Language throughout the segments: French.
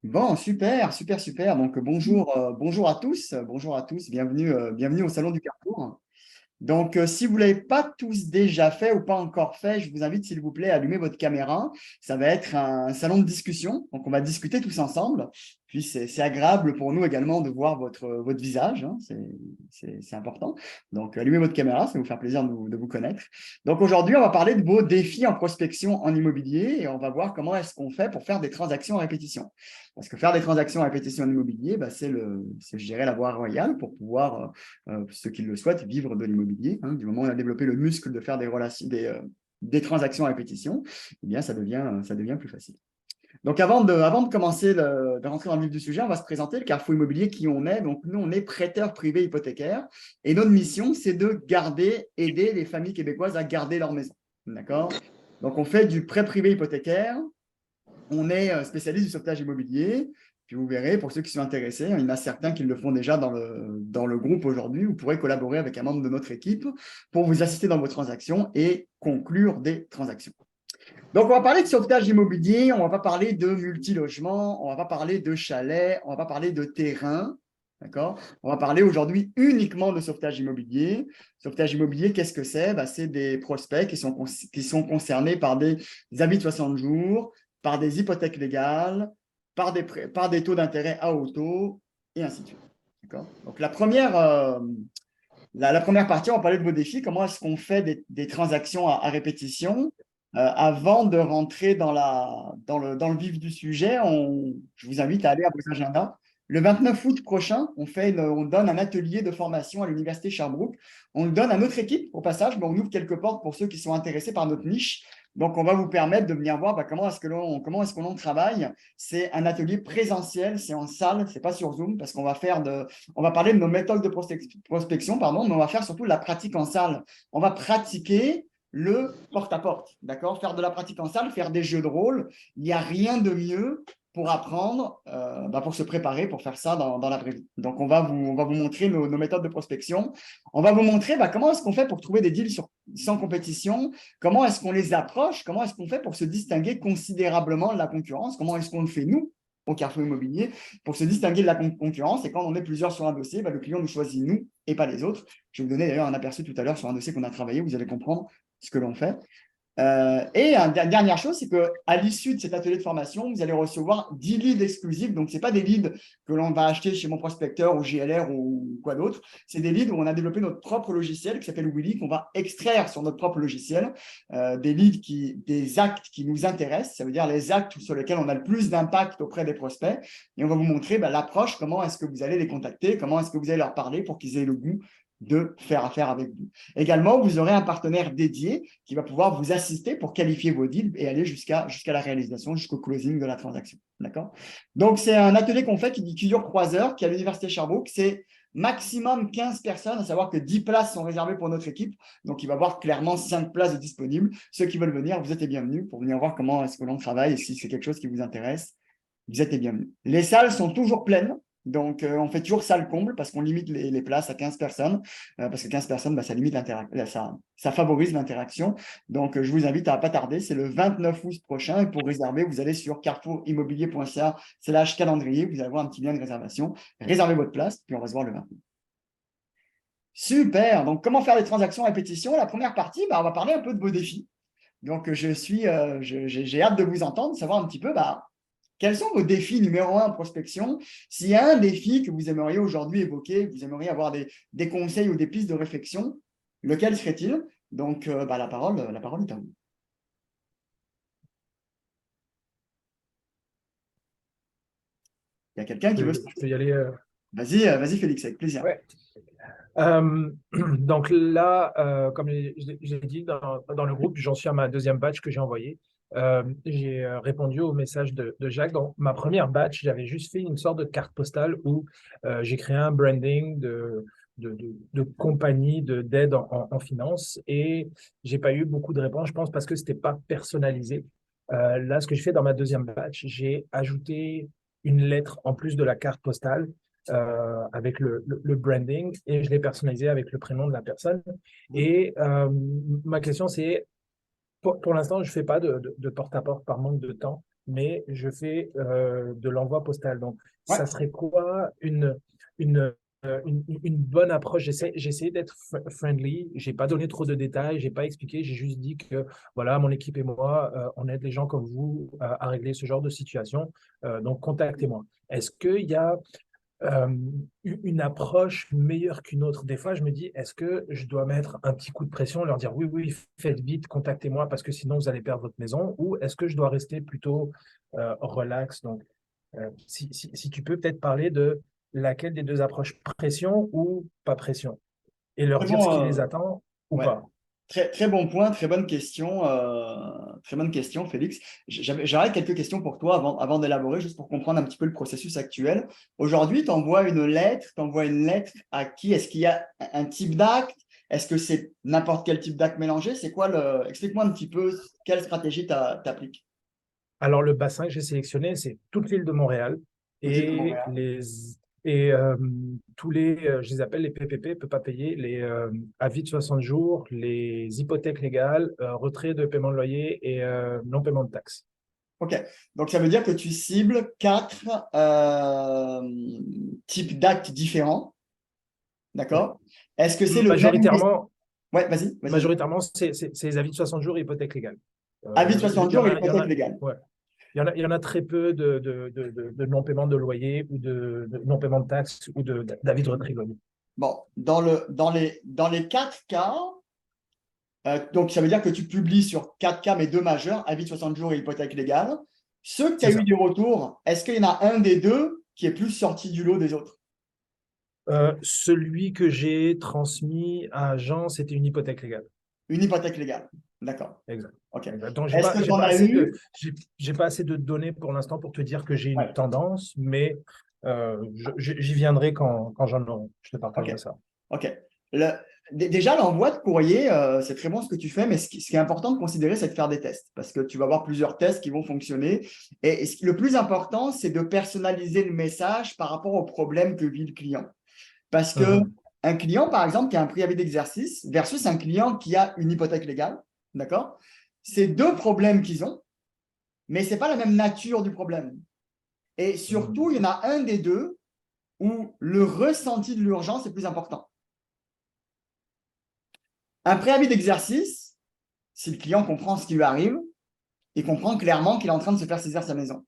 Bon, super, super, super. Donc, bonjour bonjour à tous, bienvenue, bienvenue au Salon du Carrefour. Donc, si vous ne l'avez pas tous déjà fait ou pas encore fait, je vous invite, s'il vous plaît, à allumer votre caméra. Ça va être un salon de discussion. Donc, on va discuter tous ensemble. Puis, c'est agréable pour nous également de voir votre visage, hein. C'est important. Donc, allumez votre caméra, ça va vous faire plaisir de vous connaître. Donc, aujourd'hui, on va parler de vos défis en prospection en immobilier et on va voir comment est-ce qu'on fait pour faire des transactions à répétition. Parce que faire des transactions à répétition en immobilier, bah, je dirais, la voie royale pour pouvoir ceux qui le souhaitent, vivre de l'immobilier. Hein. Du moment où on a développé le muscle de faire des transactions à répétition, eh bien, ça devient plus facile. Donc, avant de commencer de rentrer dans le vif du sujet, on va se présenter le Carrefour Immobilier, qui on est. Donc, nous, on est prêteur privé hypothécaire et notre mission, c'est de aider les familles québécoises à garder leur maison. D'accord? Donc, on fait du prêt privé hypothécaire, on est spécialiste du sauvetage immobilier. Puis vous verrez, pour ceux qui sont intéressés, il y en a certains qui le font déjà dans le groupe aujourd'hui. Vous pourrez collaborer avec un membre de notre équipe pour vous assister dans vos transactions et conclure des transactions. Donc, on va parler de sauvetage immobilier, on ne va pas parler de multilogement, on ne va pas parler de chalet, on ne va pas parler de terrain. D'accord? On va parler aujourd'hui uniquement de sauvetage immobilier. Sauvetage immobilier, qu'est-ce que c'est? C'est des prospects qui sont concernés par des habits de 60 jours, par des hypothèques légales, par des taux d'intérêt à haut taux, et ainsi de suite. D'accord? Donc, la première partie, on va parler de vos défis. Comment est-ce qu'on fait des transactions à répétition? Avant de rentrer dans le vif du sujet, je vous invite à aller à vos agendas. Le 29 août prochain, on donne un atelier de formation à l'Université Sherbrooke. On le donne à notre équipe, au passage, mais on ouvre quelques portes pour ceux qui sont intéressés par notre niche. Donc, on va vous permettre de venir voir comment est-ce que l'on travaille. C'est un atelier présentiel, c'est en salle, c'est pas sur Zoom, parce on va parler de nos méthodes de prospection, pardon, mais on va faire surtout de la pratique en salle. On va pratiquer le porte-à-porte, d'accord? Faire de la pratique en salle, faire des jeux de rôle. Il n'y a rien de mieux pour apprendre, pour se préparer, pour faire ça dans la vraie vie. Donc, on va vous montrer nos méthodes de prospection. On va vous montrer comment est-ce qu'on fait pour trouver des deals sans compétition, comment est-ce qu'on les approche, comment est-ce qu'on fait pour se distinguer considérablement de la concurrence, comment est-ce qu'on le fait nous au Carrefour Immobilier pour se distinguer de la concurrence. Et quand on est plusieurs sur un dossier, le client nous choisit nous et pas les autres. Je vais vous donner d'ailleurs un aperçu tout à l'heure sur un dossier qu'on a travaillé, vous allez comprendre ce que l'on fait. Et dernière chose, c'est qu'à l'issue de cet atelier de formation, vous allez recevoir 10 leads exclusifs. Donc, ce n'est pas des leads que l'on va acheter chez mon prospecteur ou JLR ou quoi d'autre. C'est des leads où on a développé notre propre logiciel qui s'appelle Willy, qu'on va extraire sur notre propre logiciel. Des actes qui nous intéressent, ça veut dire les actes sur lesquels on a le plus d'impact auprès des prospects. Et on va vous montrer l'approche, comment est-ce que vous allez les contacter, comment est-ce que vous allez leur parler pour qu'ils aient le goût de faire affaire avec vous. Également, vous aurez un partenaire dédié qui va pouvoir vous assister pour qualifier vos deals et aller jusqu'à la réalisation, jusqu'au closing de la transaction. D'accord? Donc, c'est un atelier qu'on fait qui dure 3 heures, qui est à l'Université Sherbrooke. C'est maximum 15 personnes, à savoir que 10 places sont réservées pour notre équipe. Donc, il va y avoir clairement 5 places de disponibles. Ceux qui veulent venir, vous êtes les bienvenus pour venir voir comment est-ce que l'on travaille et si c'est quelque chose qui vous intéresse, vous êtes les bienvenus. Les salles sont toujours pleines. Donc, on fait toujours salle comble parce qu'on limite les places à 15 personnes. Parce que 15 personnes, ça limite ça favorise l'interaction. Donc, je vous invite à ne pas tarder. C'est le 29 août prochain. Et pour réserver, vous allez sur carrefourimmobilier.ca/calendrier. Vous allez voir un petit lien de réservation. Réservez votre place, puis on va se voir le 29. Super. Donc, comment faire des transactions à répétition? La première partie, on va parler un peu de vos défis. Donc, j'ai hâte de vous entendre, savoir un petit peu quels sont vos défis numéro 1 en prospection? S'il y a un défi que vous aimeriez aujourd'hui évoquer, que vous aimeriez avoir des conseils ou des pistes de réflexion, lequel serait-il? Donc, la parole est à vous. Il y a quelqu'un qui veut se Je peux y lancer? aller. Vas-y, Félix, avec plaisir. Ouais. Donc là, comme j'ai dit dans le groupe, j'en suis à ma deuxième batch que j'ai envoyé. J'ai répondu au message de Jacques. Dans ma première batch, j'avais juste fait une sorte de carte postale où j'ai créé un branding de compagnie d'aide en finance et j'ai pas eu beaucoup de réponses, je pense, parce que c'était pas personnalisé. Là, ce que je fais dans ma deuxième batch, j'ai ajouté une lettre en plus de la carte postale avec le branding et je l'ai personnalisé avec le prénom de la personne. Et ma question, c'est, pour l'instant, je ne fais pas de porte-à-porte par manque de temps, mais je fais de l'envoi postal. Donc, Ouais. ça serait quoi une, une bonne approche? J'ai essayé d'être friendly. J'ai pas donné trop de détails. J'ai pas expliqué. J'ai juste dit que voilà, mon équipe et moi, on aide les gens comme vous à régler ce genre de situation. Donc, contactez-moi. Est-ce qu'il y a euh, une approche meilleure qu'une autre? Des fois, je me dis, est-ce que je dois mettre un petit coup de pression, leur dire oui, oui, faites vite, contactez-moi parce que sinon vous allez perdre votre maison, ou est-ce que je dois rester plutôt relax? Donc, si tu peux peut-être parler de laquelle des deux approches, pression ou pas pression, et leur Très dire ce qui les bon, attend ou ouais. pas. Très, très bon point, très bonne question, Félix. J'aurais quelques questions pour toi avant d'élaborer, juste pour comprendre un petit peu le processus actuel. Aujourd'hui, tu envoies une lettre à qui? Est-ce qu'il y a un type d'acte? Est-ce que c'est n'importe quel type d'acte mélangé? C'est quoi Explique-moi un petit peu quelle stratégie tu appliques. Alors, le bassin que j'ai sélectionné, c'est toute l'île de Montréal Toute l'île de et Montréal. tous les, je les appelle les PPP, peut pas payer, les avis de 60 jours, les hypothèques légales, retrait de paiement de loyer et non-paiement de taxes. OK. Donc, ça veut dire que tu cibles quatre types d'actes différents. Ouais. D'accord? Est-ce que c'est le même? Majoritairement, Ouais, vas-y. majoritairement c'est les avis de 60 jours et hypothèques légales. Avis de 60 jours et Il y en hypothèque a, légale. ouais. Il y en a très peu de non-paiement de loyer ou de non-paiement de taxes ou d'avis de retrait de loyer. Bon, dans les quatre cas, donc ça veut dire que tu publies sur quatre cas, mais deux majeurs, avis de 60 jours et hypothèque légale. Ceux que tu C'est as eu ça. des retours, est-ce qu'il y en a un des deux qui est plus sorti du lot des autres? Celui que j'ai transmis à Jean, c'était une hypothèque légale. Une hypothèque légale. D'accord. Exact. OK. Exact. Donc, Est-ce que tu en as eu? j'ai pas assez de données pour l'instant pour te dire que j'ai une Ouais. tendance, mais j'y viendrai quand j'en aurai. Je te OK. partagerai ça. OK. Le- Déjà, l'envoi de courrier, c'est très bon ce que tu fais, mais ce qui est important de considérer, c'est de faire des tests parce que tu vas avoir plusieurs tests qui vont fonctionner. Et le plus important, c'est de personnaliser le message par rapport au problème que vit le client. Parce que Mhm. un client, par exemple, qui a un préavis d'exercice versus un client qui a une hypothèque légale, d'accord? C'est deux problèmes qu'ils ont, mais ce n'est pas la même nature du problème. Et surtout, Mhm. il y en a un des deux où le ressenti de l'urgence est plus important. Un préavis d'exercice, si le client comprend ce qui lui arrive, il comprend clairement qu'il est en train de se faire saisir sa maison.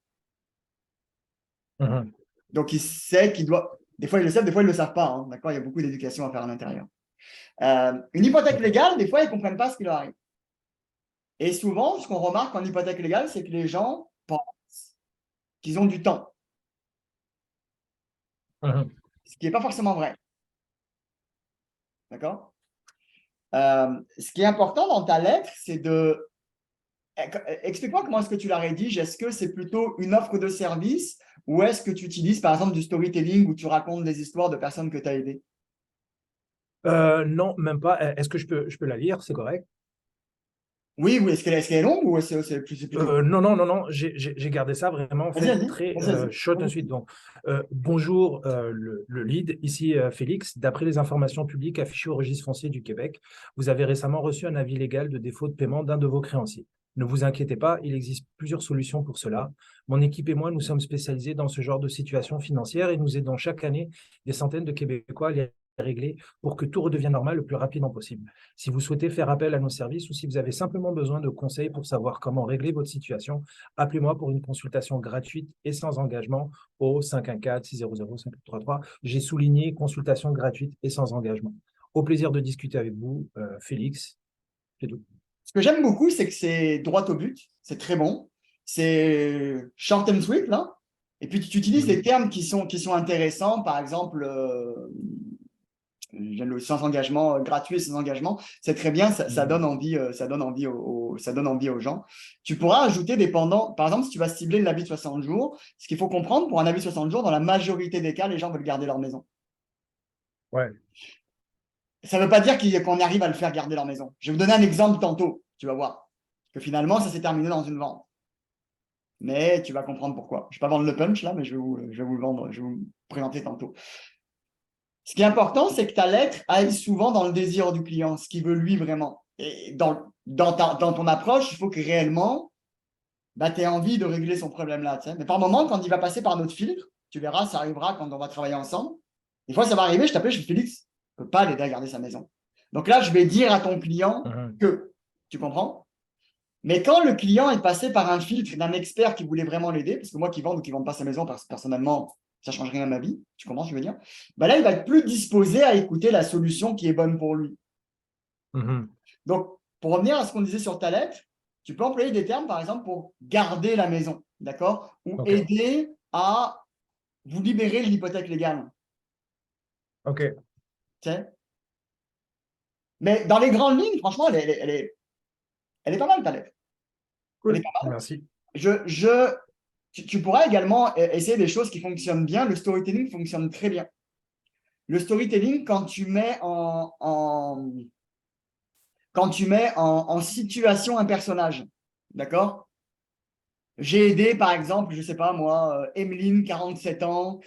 Mhm. Donc, il sait qu'il doit. Des fois, ils le savent, des fois, ils ne le savent pas. Hein, d'accord? Il y a beaucoup d'éducation à faire à l'intérieur. Une hypothèque Ok. légale, des fois, ils ne comprennent pas ce qui leur arrive. Et souvent, ce qu'on remarque en hypothèque légale, c'est que les gens pensent qu'ils ont du temps, Mhm. ce qui n'est pas forcément vrai. D'accord? Ce qui est important dans ta lettre, c'est de. Explique-moi comment est-ce que tu la rédiges. Est-ce que c'est plutôt une offre de service ou est-ce que tu utilises par exemple du storytelling où tu racontes des histoires de personnes que tu as aidées? Non, même pas. Est-ce que je peux la lire? C'est correct. Oui, oui. Est-ce qu'elle est longue ou c'est plutôt. Non, non, non, non, j'ai gardé ça vraiment en Vas-y, fait vas-y, très vas-y, vas-y. short and sweet. Donc, bonjour le lead, ici Félix. D'après les informations publiques affichées au registre foncier du Québec, vous avez récemment reçu un avis légal de défaut de paiement d'un de vos créanciers. Ne vous inquiétez pas, il existe plusieurs solutions pour cela. Mon équipe et moi, nous sommes spécialisés dans ce genre de situation financière et nous aidons chaque année des centaines de Québécois à les régler pour que tout redevienne normal le plus rapidement possible. Si vous souhaitez faire appel à nos services ou si vous avez simplement besoin de conseils pour savoir comment régler votre situation, appelez-moi pour une consultation gratuite et sans engagement au 514-600-5833. J'ai souligné consultation gratuite et sans engagement. Au plaisir de discuter avec vous, Félix. C'est tout. Ce que j'aime beaucoup, c'est que c'est droit au but. C'est très bon. C'est short and sweet, là. Et puis, tu utilises les Mhm. termes qui sont intéressants. Par exemple, sans engagement gratuit et sans engagement, c'est très bien, ça donne Mhm. envie, ça donne envie aux gens. Tu pourras ajouter dépendant, par exemple, si tu vas cibler l'avis de 60 jours, ce qu'il faut comprendre pour un avis de 60 jours, dans la majorité des cas, les gens veulent garder leur maison. Ouais. Ça ne veut pas dire qu'on arrive à le faire garder leur maison. Je vais vous donner un exemple tantôt, tu vas voir, que finalement, ça s'est terminé dans une vente. Mais tu vas comprendre pourquoi. Je ne vais pas vendre le punch là, mais je vais vous le vendre, je vais vous le présenter tantôt. Ce qui est important, c'est que ta lettre aille souvent dans le désir du client, ce qu'il veut lui vraiment. Et dans ton approche, il faut que réellement, bah, tu as envie de régler son problème là. Tu sais. Mais par moment, quand il va passer par notre filtre, tu verras, ça arrivera quand on va travailler ensemble. Des fois, ça va arriver, je t'appelle, je dis Félix, je ne peux pas l'aider à garder sa maison. Donc là, je vais dire à ton client que, tu comprends? Mais quand le client est passé par un filtre d'un expert qui voulait vraiment l'aider, parce que moi qui vends ou qui ne vends pas sa maison, personnellement, ça ne change rien à ma vie, tu comprends ce que je veux dire? Bah là, il va être plus disposé à écouter la solution qui est bonne pour lui. Donc, pour revenir à ce qu'on disait sur ta lettre, tu peux employer des termes, par exemple, pour garder la maison, d'accord? Ou aider à vous libérer de l'hypothèque légale. OK. Mais dans les grandes lignes, franchement, elle est pas mal, ta lettre. Cool. Elle est pas mal. Merci. Tu pourras également essayer des choses qui fonctionnent bien. Le storytelling fonctionne très bien. Le storytelling, quand tu mets en situation un personnage, d'accord? J'ai aidé, par exemple, je ne sais pas moi, Emeline, 47 ans,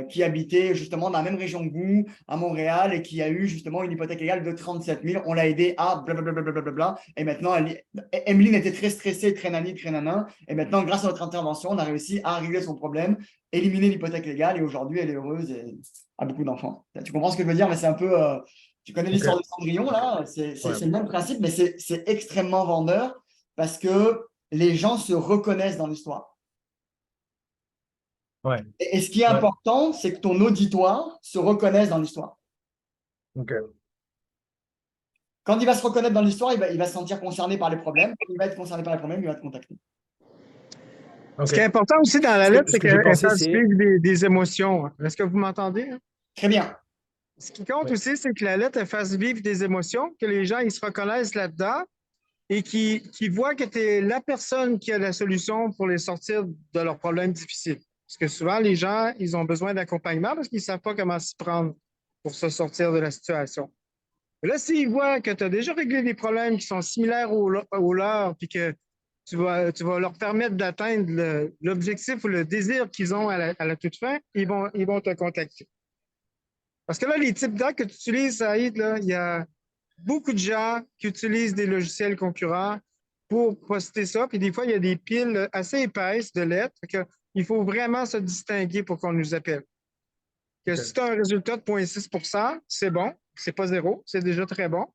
qui habitait justement dans la même région que vous, à Montréal, et qui a eu justement une hypothèque légale de 37 000. On l'a aidé à blablabla. Et maintenant, Emeline était très stressée, très nani, très nanin. Et maintenant, grâce à notre intervention, on a réussi à régler son problème, éliminer l'hypothèque légale. Et aujourd'hui, elle est heureuse et a beaucoup d'enfants. Tu comprends ce que je veux dire? Mais c'est un peu… tu connais l'histoire de Cendrillon, là? C'est le même principe, mais c'est extrêmement vendeur parce que les gens se reconnaissent dans l'histoire. Ouais. Et ce qui est important, c'est que ton auditoire se reconnaisse dans l'histoire. OK. Quand il va se reconnaître dans l'histoire, il va se sentir concerné par les problèmes. Quand il va être concerné par les problèmes, il va te contacter. Okay. Ce qui est important aussi dans la lettre, c'est qu'elle fasse c'est vivre des émotions. Est-ce que vous m'entendez? Très bien. Ce qui compte aussi, c'est que la lettre elle fasse vivre des émotions, que les gens ils se reconnaissent là-dedans et qu'ils voient que tu es la personne qui a la solution pour les sortir de leurs problèmes difficiles. Parce que souvent, les gens, ils ont besoin d'accompagnement parce qu'ils ne savent pas comment s'y prendre pour se sortir de la situation. Là, s'ils voient que tu as déjà réglé des problèmes qui sont similaires aux leurs, puis que tu vas leur permettre d'atteindre l'objectif ou le désir qu'ils ont à la toute fin, ils vont te contacter. Parce que là, les types d'actes que tu utilises, Saïd, là, il y a beaucoup de gens qui utilisent des logiciels concurrents pour poster ça. Puis des fois, il y a des piles assez épaisses de lettres. Il faut vraiment se distinguer pour qu'on nous appelle. Que si tu as un résultat de 0,6 %, c'est bon. C'est pas zéro. C'est déjà très bon.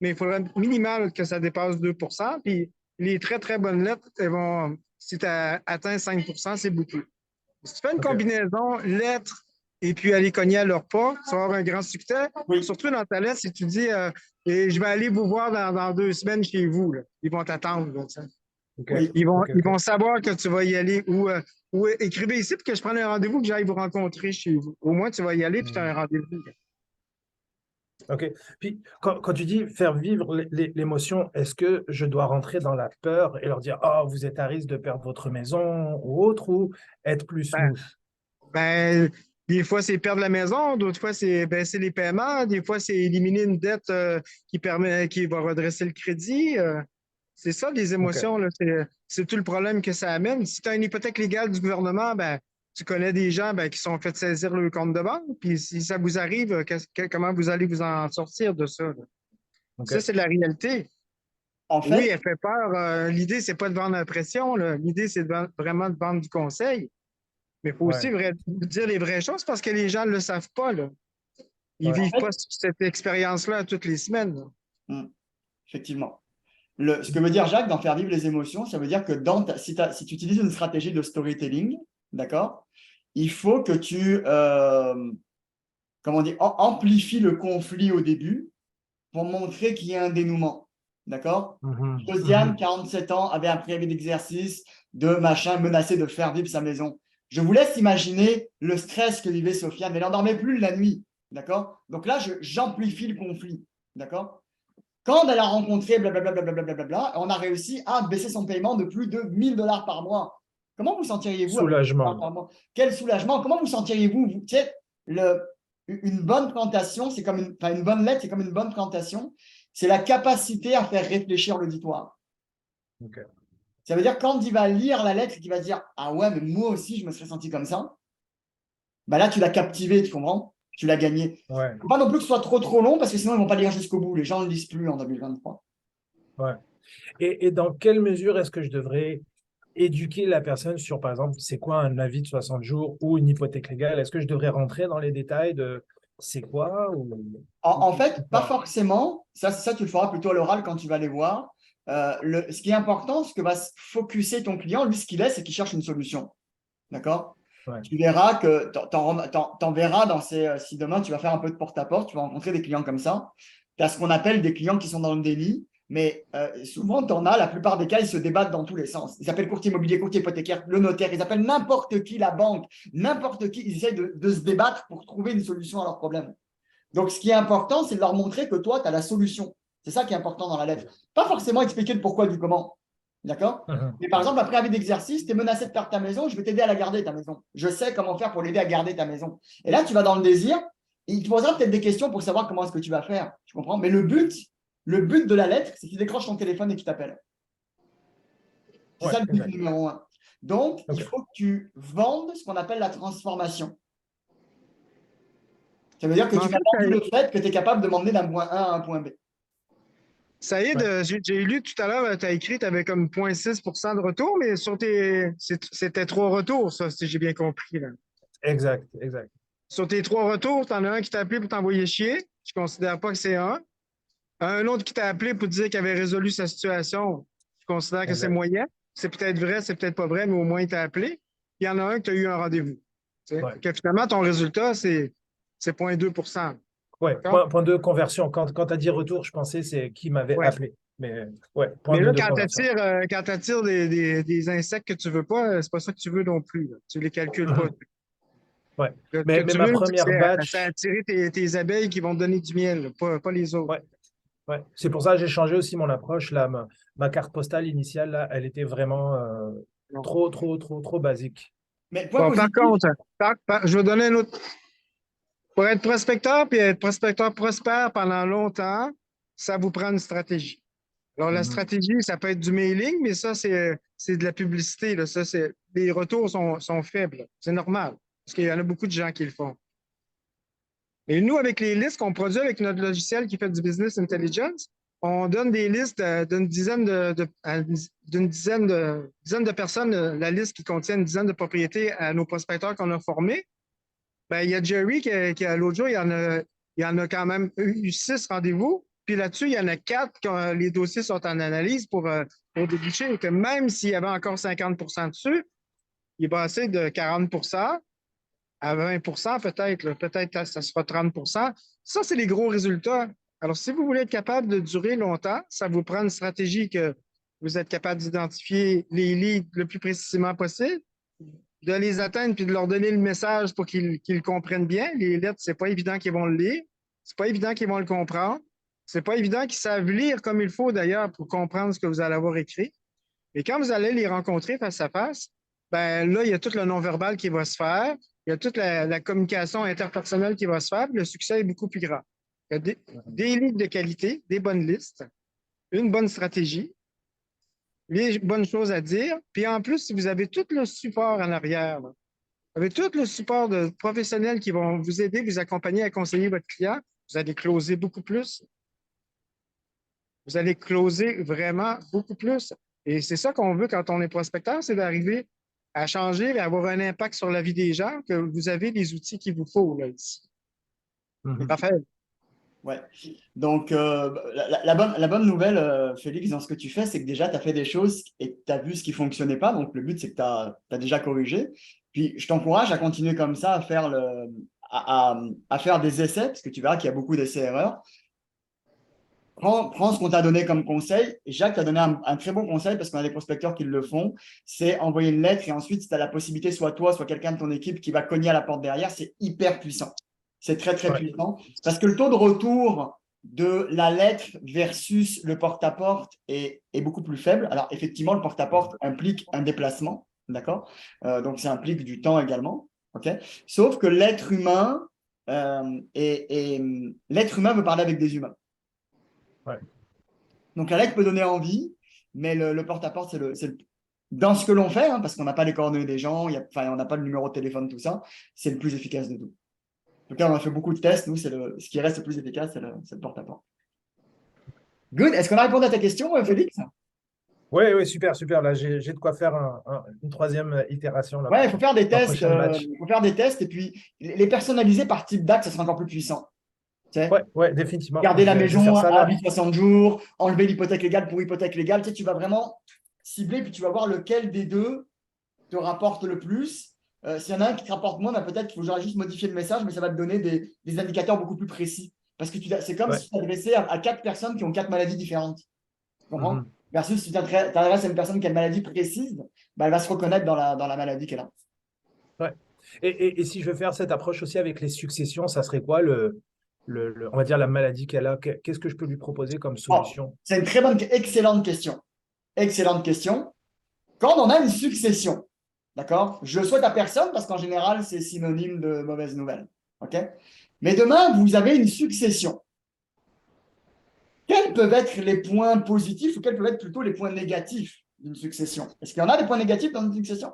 Mais il faudrait minimal que ça dépasse 2 %. Puis les très, très bonnes lettres, si tu atteins 5 %, c'est beaucoup. Si tu fais une combinaison lettres et puis aller cogner à leur porte, tu vas avoir un grand succès. Oui. Surtout dans ta lettre, si tu dis et je vais aller vous voir dans 2 semaines chez vous, là. Ils vont t'attendre. Oui. Ils vont savoir que tu vas y aller ou écrivez ici pour que je prenne un rendez-vous, que j'aille vous rencontrer chez vous. Au moins, tu vas y aller puis tu as un rendez-vous. OK. Puis, quand tu dis faire vivre l'émotion, est-ce que je dois rentrer dans la peur et leur dire « Oh, vous êtes à risque de perdre votre maison » ou autre, ou être plus smooth? Des fois, c'est perdre la maison, d'autres fois, c'est baisser les paiements, des fois, c'est éliminer une dette qui va redresser le crédit. C'est ça, les émotions, là, c'est tout le problème que ça amène. Si tu as une hypothèque légale du gouvernement, tu connais des gens qui sont fait saisir le compte de banque, puis si ça vous arrive, comment vous allez vous en sortir de ça? Ça, c'est la réalité. En fait, oui, elle fait peur. L'idée, c'est pas de vendre l'impression. L'idée, c'est vraiment de vendre du conseil. Mais il faut aussi dire les vraies choses parce que les gens ne le savent pas. Là. Ils ne vivent pas cette expérience-là toutes les semaines. Effectivement. Ce que veut dire Jacques dans faire vivre les émotions, ça veut dire que si tu utilises une stratégie de storytelling, d'accord, il faut que tu amplifies le conflit au début pour montrer qu'il y a un dénouement. D'accord? Josiane, 47 ans, avait un préavis d'exercice de machin menacé de faire vivre sa maison. Je vous laisse imaginer le stress que vivait Sofiane. Elle n'endormait plus la nuit. D'accord? Donc là, j'amplifie le conflit. D'accord? Quand elle a rencontré blablabla, on a réussi à baisser son paiement de plus de 1 000 $ par mois. Comment vous sentiriez-vous? Soulagement. Quel soulagement. Comment vous sentiriez-vous? Tu sais, une bonne présentation, c'est comme une bonne lettre, c'est comme une bonne présentation. C'est la capacité à faire réfléchir l'auditoire. Ça veut dire quand il va lire la lettre et qu'il va dire « Ah ouais, mais moi aussi, je me serais senti comme ça », là, tu l'as captivé, tu comprends? Tu l'as gagné. Il ne faut pas non plus que ce soit trop long parce que sinon, ils ne vont pas lire jusqu'au bout. Les gens ne lisent plus en 2023. Ouais. Et dans quelle mesure est-ce que je devrais éduquer la personne sur, par exemple, c'est quoi un avis de 60 jours ou une hypothèque légale? Est-ce que je devrais rentrer dans les détails de c'est quoi En ou fait, pas pas? forcément. Ça, tu le feras plutôt à l'oral quand tu vas les voir. Ce qui est important, ce que va se focuser ton client, lui, ce qu'il est, c'est qu'il cherche une solution. D'accord? Ouais. Tu verras que t'en verras dans si demain tu vas faire un peu de porte-à-porte, tu vas rencontrer des clients comme ça. Tu as ce qu'on appelle des clients qui sont dans le déni, mais souvent tu en as, la plupart des cas, ils se débattent dans tous les sens. Ils appellent courtier immobilier, courtier hypothécaire, le notaire, ils appellent n'importe qui, la banque, n'importe qui, ils essayent de se débattre pour trouver une solution à leur problème. Donc, ce qui est important, c'est de leur montrer que toi, tu as la solution. C'est ça qui est important dans la lettre. Pas forcément expliquer le pourquoi du comment. D'accord? Mhm. Mais par exemple, après avis d'exercice, tu es menacé de perdre ta maison, je vais t'aider à la garder, ta maison. Je sais comment faire pour l'aider à garder ta maison. Et là, tu vas dans le désir, et il te posera peut-être des questions pour savoir comment est-ce que tu vas faire. Tu comprends? Mais le but de la lettre, c'est qu'il décroche ton téléphone et qu'il t'appelle. C'est Ouais, ça le but exact. numéro un. Donc, il Ok. faut que tu vendes ce qu'on appelle la transformation. Ça veut dire que Mais tu en vas fait, vendre le fait que tu es capable de m'emmener d'un point A à un point B. Saïd, Ouais, j'ai lu tout à l'heure, tu as écrit, tu avais comme 0,6% de retour, mais c'était 3 retours, ça, si j'ai bien compris. Là. exact, exact, Sur tes 3 retours, tu en as un qui t'a appelé pour t'envoyer chier. Je ne considère pas que c'est un. Un autre qui t'a appelé pour te dire qu'il avait résolu sa situation. Je considère que c'est exact. moyen. C'est peut-être vrai, c'est peut-être pas vrai, mais au moins il t'a appelé. Il y en a un que tu as eu un rendez-vous. Tu sais. Ouais. Que finalement, ton résultat, c'est 0,2%. Ouais, D'accord? point de conversion. Quand tu as dit retour, je pensais c'est qui m'avait Ouais. appelé. Mais ouais, point Mais là, de conversion. quand tu attires des insectes que tu veux pas, c'est pas ça que tu veux non plus. Là. Tu les calcules pas. Mhm. Ouais. Ce que Mais tu ma veux, première c'est batch, attirer tes abeilles qui vont te donner du miel, là, pas les autres. ouais, ouais. C'est pour ça que j'ai changé aussi mon approche. Là, ma carte postale initiale, là, elle était vraiment Non. trop basique. Mais point Bon, par positif, contre, je vais donner un autre. Pour être prospecteur puis être prospecteur prospère pendant longtemps, ça vous prend une stratégie. Alors, la Mhm. stratégie, ça peut être du mailing, mais ça, c'est de la publicité. Là. Ça, les retours sont faibles. C'est normal, parce qu'il y en a beaucoup de gens qui le font. Et nous, avec les listes qu'on produit avec notre logiciel qui fait du business intelligence, on donne des listes d'une dizaine de personnes, la liste qui contient une dizaine de propriétés à nos prospecteurs qu'on a formés. Ben, il y a Jerry l'autre jour, il y en a quand même eu 6 rendez-vous. Puis là-dessus, il y en a 4 quand les dossiers sont en analyse pour déboucher. Et que même s'il y avait encore 50% dessus, il est passé de 40% à 20% peut-être. Peut-être ça sera 30%. Ça, c'est les gros résultats. Alors, si vous voulez être capable de durer longtemps, ça vous prend une stratégie que vous êtes capable d'identifier les leads le plus précisément possible, de les atteindre puis de leur donner le message pour qu'ils comprennent bien. Les lettres, c'est pas évident qu'ils vont le lire. C'est pas évident qu'ils vont le comprendre. C'est pas évident qu'ils savent lire comme il faut d'ailleurs pour comprendre ce que vous allez avoir écrit. Et quand vous allez les rencontrer face à face, ben là, il y a tout le non-verbal qui va se faire. Il y a toute la communication interpersonnelle qui va se faire. Le succès est beaucoup plus grand. Il y a des listes de qualité, des bonnes listes, une bonne stratégie, les bonnes choses à dire. Puis en plus, si vous avez tout le support en arrière, là, vous avez tout le support de professionnels qui vont vous aider, vous accompagner à conseiller votre client, vous allez closer beaucoup plus. Vous allez closer vraiment beaucoup plus. Et c'est ça qu'on veut quand on est prospecteur, c'est d'arriver à changer et avoir un impact sur la vie des gens, que vous avez les outils qu'il vous faut là, ici. Mhm. Raphaël. ouais. Donc, la bonne nouvelle, Félix, dans ce que tu fais, c'est que déjà, tu as fait des choses et tu as vu ce qui ne fonctionnait pas. Donc, le but, c'est que tu as déjà corrigé. Puis, je t'encourage à continuer comme ça, à faire des essais, parce que tu verras qu'il y a beaucoup d'essais-erreurs. Prends ce qu'on t'a donné comme conseil. Et Jacques t'a donné un très bon conseil parce qu'on a des prospecteurs qui le font. C'est envoyer une lettre et ensuite, si tu as la possibilité, soit toi, soit quelqu'un de ton équipe qui va cogner à la porte derrière, c'est hyper puissant. C'est très, très Ouais, puissant parce que le taux de retour de la lettre versus le porte-à-porte est beaucoup plus faible. Alors, effectivement, le porte-à-porte implique un déplacement, d'accord? Donc, ça implique du temps également, ok? Sauf que l'être humain, l'être humain veut parler avec des humains. ouais. Donc, la lettre peut donner envie, mais le porte-à-porte, dans ce que l'on fait, hein, parce qu'on n'a pas les coordonnées des gens, on n'a pas le numéro de téléphone, tout ça, c'est le plus efficace de tout. En tout cas, on a fait beaucoup de tests. Nous, ce qui reste le plus efficace, c'est le porte-à-porte. Good. Est-ce qu'on a répondu à ta question, Félix? Oui, oui, super, super. Là, j'ai de quoi faire une troisième itération là, Ouais, il faut faire des ma tests. prochaine batch. Il faut faire des tests et puis les personnaliser par type d'axe, ça sera encore plus puissant. Tu sais, Ouais, ouais, définitivement. garder la Je vais faire maison ça à là. vie de 60 jours, enlever l'hypothèque légale pour hypothèque légale. Tu sais, tu vas vraiment cibler puis tu vas voir lequel des deux te rapporte le plus. S'il y en a un qui te rapporte moins, bah, peut-être qu'il faut juste modifier le message, mais ça va te donner des indicateurs beaucoup plus précis. Parce que c'est comme Ouais. si tu t'adressais à 4 personnes qui ont 4 maladies différentes. Tu comprends? Mhm. Versus si tu t'adresses à une personne qui a une maladie précise, bah, elle va se reconnaître dans la maladie qu'elle a. Ouais. Et si je veux faire cette approche aussi avec les successions, ça serait quoi on va dire la maladie qu'elle a? Qu'est-ce que je peux lui proposer comme Bon, solution? c'est une très bonne, excellente question. Excellente question. Quand on a une succession, d'accord? Je souhaite à personne parce qu'en général, c'est synonyme de mauvaise nouvelle. OK? Mais demain, vous avez une succession. Quels peuvent être les points positifs ou quels peuvent être plutôt les points négatifs d'une succession? Est-ce qu'il y en a des points négatifs dans une succession?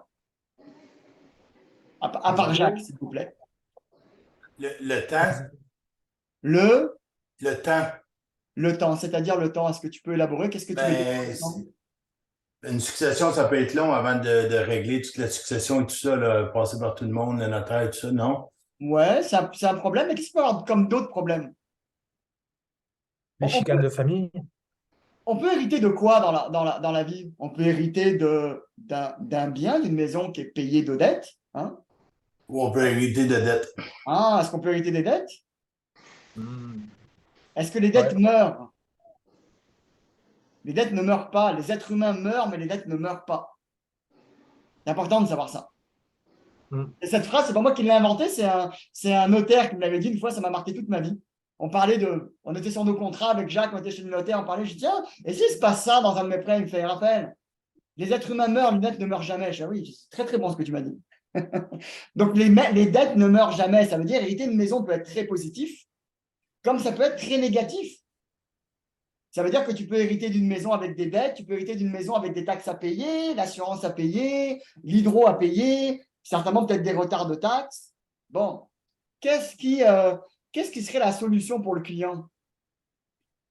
À part Jacques, Zéro. s'il vous plaît. Le temps, Le, le temps, le temps, c'est-à-dire le temps, est-ce que tu peux élaborer? Qu'est-ce que tu veux dire par ben, le temps? une succession, ça peut être long avant de régler toute la succession et tout ça, là, passer par tout le monde, le notaire et tout ça, non? Ouais, c'est un problème, mais qu'est-ce qu'il peut y avoir comme d'autres problèmes? Les On chicanes peut, de famille? on peut hériter de quoi dans la vie? On peut hériter d'un bien, d'une maison qui est payée de dettes. Hein? Ou on peut hériter de dettes. Ah, est-ce qu'on peut hériter des dettes? Hmm. Est-ce que les Ouais. dettes meurent? Les dettes ne meurent pas. Les êtres humains meurent, mais les dettes ne meurent pas. C'est important de savoir ça. Hmm. Et cette phrase, c'est pas moi qui l'ai inventée, c'est un notaire qui me l'avait dit une fois, ça m'a marqué toute ma vie. On était sur nos contrats avec Jacques, on était chez le notaire, on parlait, je dis tiens, et s'il se passe ça dans un de mes prêts, il me fait Raphaël, les êtres humains meurent, les dettes ne meurent jamais. Je dis ah oui, c'est très très bon ce que tu m'as dit. Donc les dettes ne meurent jamais, ça veut dire hériter une maison peut être très positif, comme ça peut être très négatif. Ça veut dire que tu peux hériter d'une maison avec des dettes, tu peux hériter d'une maison avec des taxes à payer, l'assurance à payer, l'hydro à payer, certainement peut-être des retards de taxes. Bon, qu'est-ce qui serait la solution pour le client?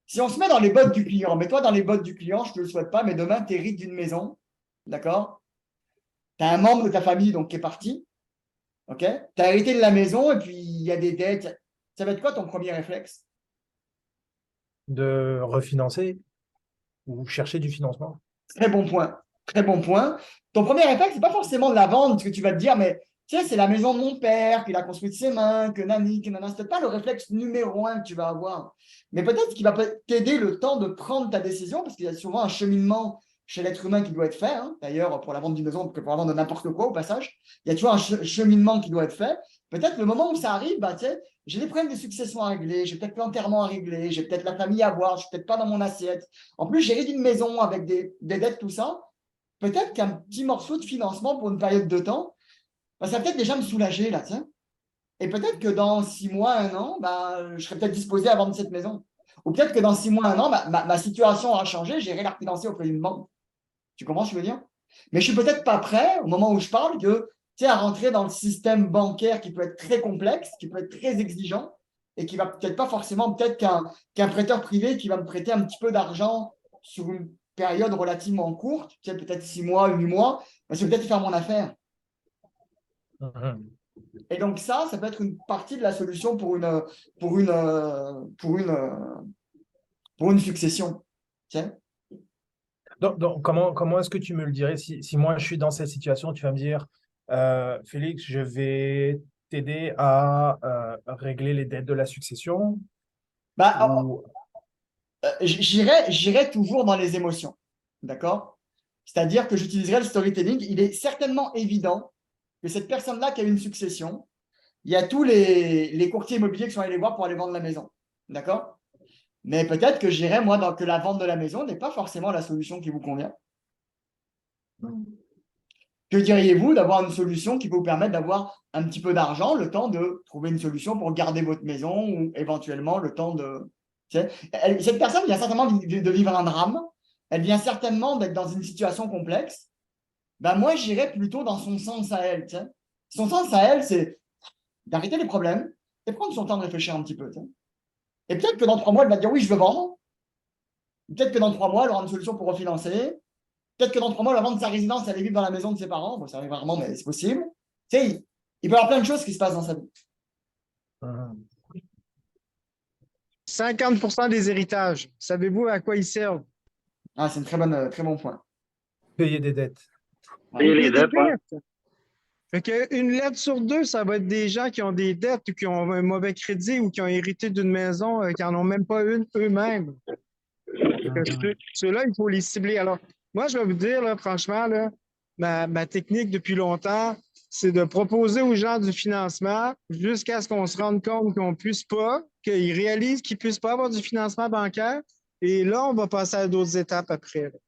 Si on se met dans les bottes du client, mets-toi dans les bottes du client, je ne te le souhaite pas, mais demain, tu hérites d'une maison, d'accord? Tu as un membre de ta famille donc, qui est parti, ok? Tu as hérité de la maison et puis il y a des dettes. Ça va être quoi ton premier réflexe? De refinancer ou chercher du financement? Très bon point. Très bon point. Ton premier réflexe, ce n'est pas forcément de la vendre, ce que tu vas te dire, mais tiens, c'est la maison de mon père, qu'il a construite de ses mains, que nani, que nana. Ce n'est peut-être pas le réflexe numéro un que tu vas avoir. Mais peut-être qu'il va t'aider le temps de prendre ta décision, parce qu'il y a souvent un cheminement chez l'être humain qui doit être fait. Hein. D'ailleurs, pour la vente d'une maison, pour la vente de n'importe quoi au passage, il y a toujours un cheminement qui doit être fait. Peut-être le moment où ça arrive, bah, tu sais, j'ai des problèmes de succession à régler, j'ai peut-être l'enterrement à régler, j'ai peut-être la famille à voir, je ne suis peut-être pas dans mon assiette. En plus, j'ai une maison avec des dettes, tout ça. Peut-être qu'un petit morceau de financement pour une période de temps, bah, ça va peut-être déjà me soulager là. Tiens. Et peut-être que dans 6 mois, un an, bah, je serai peut-être disposé à vendre cette maison. Ou peut-être que dans 6 mois, un an, ma situation aura changé, j'irai la refinancer auprès d'une banque. Tu comprends ce que je veux dire? Mais je ne suis peut-être pas prêt, au moment où je parle, à rentrer dans le système bancaire qui peut être très complexe, qui peut être très exigeant, et qui va peut-être pas forcément, peut-être qu'un prêteur privé qui va me prêter un petit peu d'argent sur une période relativement courte, peut-être 6 mois, 8 mois, je vais peut-être faire mon affaire. Mhm. Et donc ça peut être une partie de la solution pour une succession. Tiens. Donc, comment est-ce que tu me le dirais si moi je suis dans cette situation, tu vas me dire, Félix, je vais t'aider à régler les dettes de la succession Bah, ou j'irai toujours dans les émotions. D'accord? C'est-à-dire que j'utiliserai le storytelling. Il est certainement évident que cette personne-là qui a une succession, il y a tous les courtiers immobiliers qui sont allés les voir pour aller vendre la maison. D'accord? Mais peut-être que j'irai, moi, que la vente de la maison n'est pas forcément la solution qui vous convient. Que diriez-vous d'avoir une solution qui peut vous permettre d'avoir un petit peu d'argent, le temps de trouver une solution pour garder votre maison ou éventuellement le temps de… Cette personne vient certainement de vivre un drame, elle vient certainement d'être dans une situation complexe. Ben moi, j'irais plutôt dans son sens à elle. Son sens à elle, c'est d'arrêter les problèmes et prendre son temps de réfléchir un petit peu. Et peut-être que dans 3 mois, elle va dire oui, je veux vendre. Peut-être que dans 3 mois, elle aura une solution pour refinancer. Peut-être que dans 3 mois, il va vendre sa résidence, aller vivre dans la maison de ses parents. Bon, ça arrive rarement, mais c'est possible. Tu sais, il peut y avoir plein de choses qui se passent dans sa vie. 50% des héritages, savez-vous à quoi ils servent? Ah, c'est très bon point. Payer des dettes. Payer les Des dettes, ouais. dettes. Fait qu'une lettre sur deux, ça va être des gens qui ont des dettes ou qui ont un mauvais crédit ou qui ont hérité d'une maison, qui n'en ont même pas une eux-mêmes. Ceux-là, il faut les cibler. Alors, moi, je vais vous dire, là, franchement, là, ma technique depuis longtemps, c'est de proposer aux gens du financement jusqu'à ce qu'on se rende compte qu'on ne puisse pas, qu'ils réalisent qu'ils ne puissent pas avoir du financement bancaire. Et là, on va passer à d'autres étapes après. Là.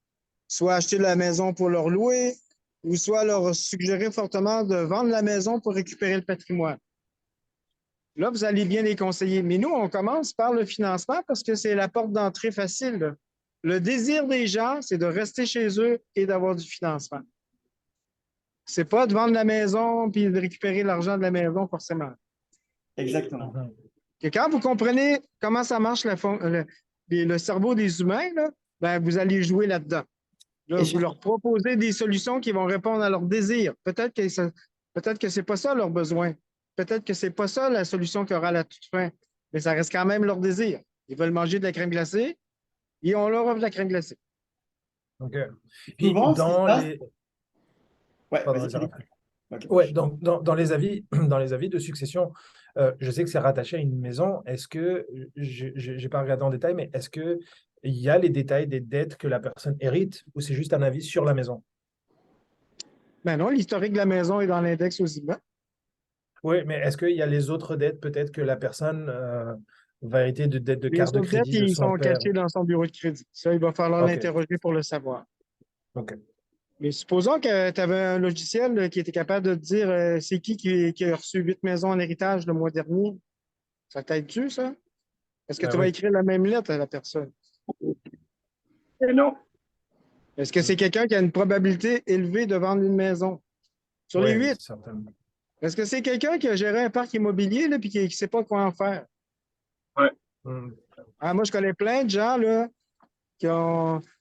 Soit acheter la maison pour leur louer, ou soit leur suggérer fortement de vendre la maison pour récupérer le patrimoine. Là, vous allez bien les conseiller. Mais nous, on commence par le financement parce que c'est la porte d'entrée facile. Là. Le désir des gens, c'est de rester chez eux et d'avoir du financement. C'est pas de vendre la maison puis de récupérer l'argent de la maison, forcément. Exactement. Que quand vous comprenez comment ça marche le cerveau des humains, là, ben, vous allez jouer là-dedans. Là, vous leur proposez des solutions qui vont répondre à leurs désirs. Peut-être que ce n'est pas ça leur besoin. Peut-être que ce n'est pas ça la solution qu'il y aura à la toute fin. Mais ça reste quand même leur désir. Ils veulent manger de la crème glacée et on leur offre de la crème glacée. OK. Puis Souvent, ce qui se dans passe- les... Ouais, Pardon, vas-y, vas-y, vas-y. après. Ok. Ouais, donc dans les avis, dans les avis de succession, je sais que c'est rattaché à une maison. Est-ce que, je n'ai pas regardé en détail, mais est-ce qu'il y a les détails des dettes que la personne hérite ou c'est juste un avis sur la maison? Ben non, l'historique de la maison est dans l'index aux immeubles. Oui, mais est-ce qu'il y a les autres dettes peut-être que la personne va hériter de dettes de Les carte de autres dettes, crédit de ils son sont père? cachés dans son bureau de crédit. Ça, il va falloir OK, l'interroger pour le savoir. OK. Mais supposons que tu avais un logiciel là, qui était capable de te dire c'est qui a reçu 8 maisons en héritage le mois dernier. Ça t'aide-tu, ça? Est-ce que Ben tu vas oui. écrire la même lettre à la personne? Et non. Est-ce que c'est quelqu'un qui a une probabilité élevée de vendre une maison? Sur les Oui, 8, certainement. est-ce que c'est quelqu'un qui a géré un parc immobilier et qui ne sait pas quoi en faire? Hmm. Ah, moi, je connais plein de gens là,